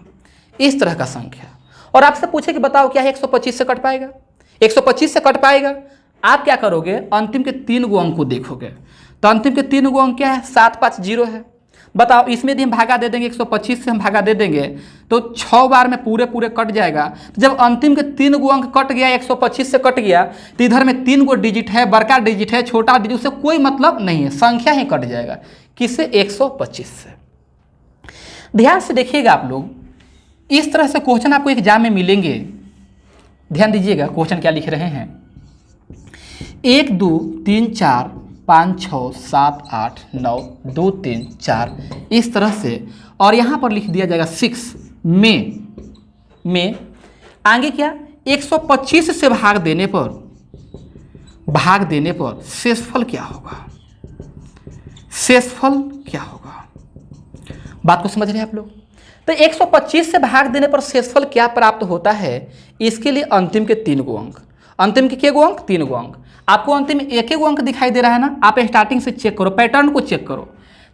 इस तरह का संख्या, और आपसे पूछे कि बताओ क्या है 125 से कट पाएगा, 125 से कट पाएगा। आप क्या करोगे, अंतिम के 3 गो अंक को देखोगे। तो अंतिम के 3 गो अंक क्या है, 750 है। बताओ इसमें यदि हम भागा दे देंगे, 125 से हम भागा दे देंगे तो 6 बार में पूरे पूरे कट जाएगा। तो जब अंतिम के 3 गो अंक कट गया, 125 से कट गया, तो इधर में 3 गो डिजिट है, बड़का डिजिट है, छोटा डिजिट, उससे कोई मतलब नहीं है, संख्या ही कट जाएगा। किससे, 125 से। ध्यान से देखिएगा आप लोग, इस तरह से क्वेश्चन आपको एग्जाम में मिलेंगे। ध्यान दीजिएगा क्वेश्चन क्या लिख रहे हैं, 1 2 3 4 5 6 7 8 9 2 3 4 इस तरह से, और यहाँ पर लिख दिया जाएगा 6 में आगे क्या, 125 से भाग देने पर शेषफल क्या होगा, शेषफल क्या होगा। बात को समझ रहे हैं आप लोग। तो 125 से भाग देने पर शेषफल क्या प्राप्त होता है, इसके लिए अंतिम के 3 गो अंक, अंतिम के क्या गो अंक, 3 गो अंक। आपको अंतिम में एक गो अंक दिखाई दे रहा है ना, आप स्टार्टिंग से चेक करो, पैटर्न को चेक करो।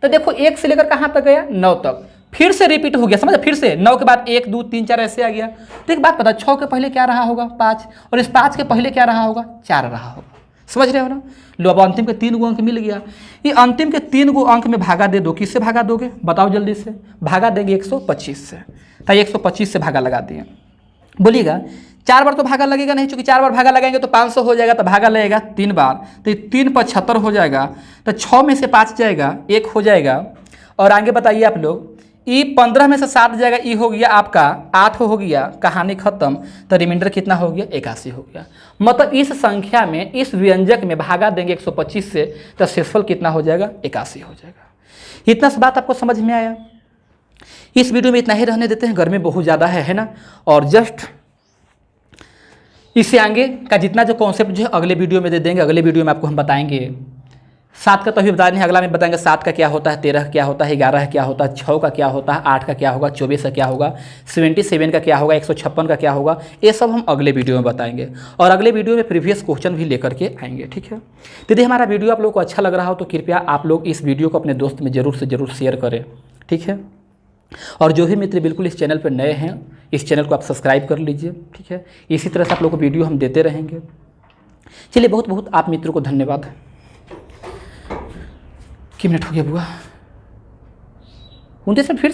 तो देखो 1 से लेकर कहाँ तक गया, 9 तक, फिर से रिपीट हो गया, समझ, फिर से 9 के बाद 1 2 3 4 ऐसे आ गया। तो एक बात पता, 6 के पहले क्या रहा होगा, 5, और इस 5 के पहले क्या रहा होगा, 4 रहा होगा। समझ रहे हो ना। लो अब अंतिम के 3 गो अंक मिल गया, ये अंतिम के 3 गो अंक में भागा दे दो। किससे भागा दोगे, बताओ जल्दी से। भागा देंगे 125 से, तो 125 से भागा लगा दिए। बोलिएगा 4 बार तो भागा लगेगा नहीं, चूंकि 4 बार भागा लगाएंगे तो 500 हो जाएगा, तो भागा लगेगा 3 बार, तो 3 75 हो जाएगा। तो 6 में से 5 जाएगा, 1 हो जाएगा। और आगे बताइए आप लोग, ई 15 में से 7 जाएगा, ई हो गया आपका 8 हो गया, कहानी खत्म। तो रिमाइंडर कितना हो गया, 81 हो गया। मतलब इस संख्या में, इस व्यंजक में भागा देंगे 125 से, तो शेषफल कितना हो जाएगा, 81 हो जाएगा। इतना सा बात आपको समझ में आया। इस वीडियो में इतना ही रहने देते हैं, गर्मी बहुत ज़्यादा है ना। और जस्ट इससे आगे का जितना जो कॉन्सेप्ट जो है अगले वीडियो में दे देंगे। अगले वीडियो में आपको हम बताएंगे 7 का तो अभी बता दें, अगला में बताएंगे 7 का क्या होता है, 13 क्या होता है, 11 क्या होता है, 6 का क्या होता है, 8 का क्या होगा, 24 का क्या होगा, 77 का क्या होगा, 156 का क्या होगा, ये सब हम अगले वीडियो में बताएंगे। और अगले वीडियो में प्रीवियस क्वेश्चन भी लेकर के आएंगे, ठीक है। यदि हमारा वीडियो आप लोगों को अच्छा लग रहा हो तो कृपया आप लोग इस वीडियो को अपने दोस्त में ज़रूर से ज़रूर शेयर करें, ठीक है। और जो भी मित्र बिल्कुल इस चैनल पर नए हैं, इस चैनल को आप सब्सक्राइब कर लीजिए, ठीक है। इसी तरह से आप लोगों को वीडियो हम देते रहेंगे। चलिए, बहुत बहुत आप मित्रों को धन्यवाद। कितने मिनट हो गया बुआ, 29 मिनट फिर से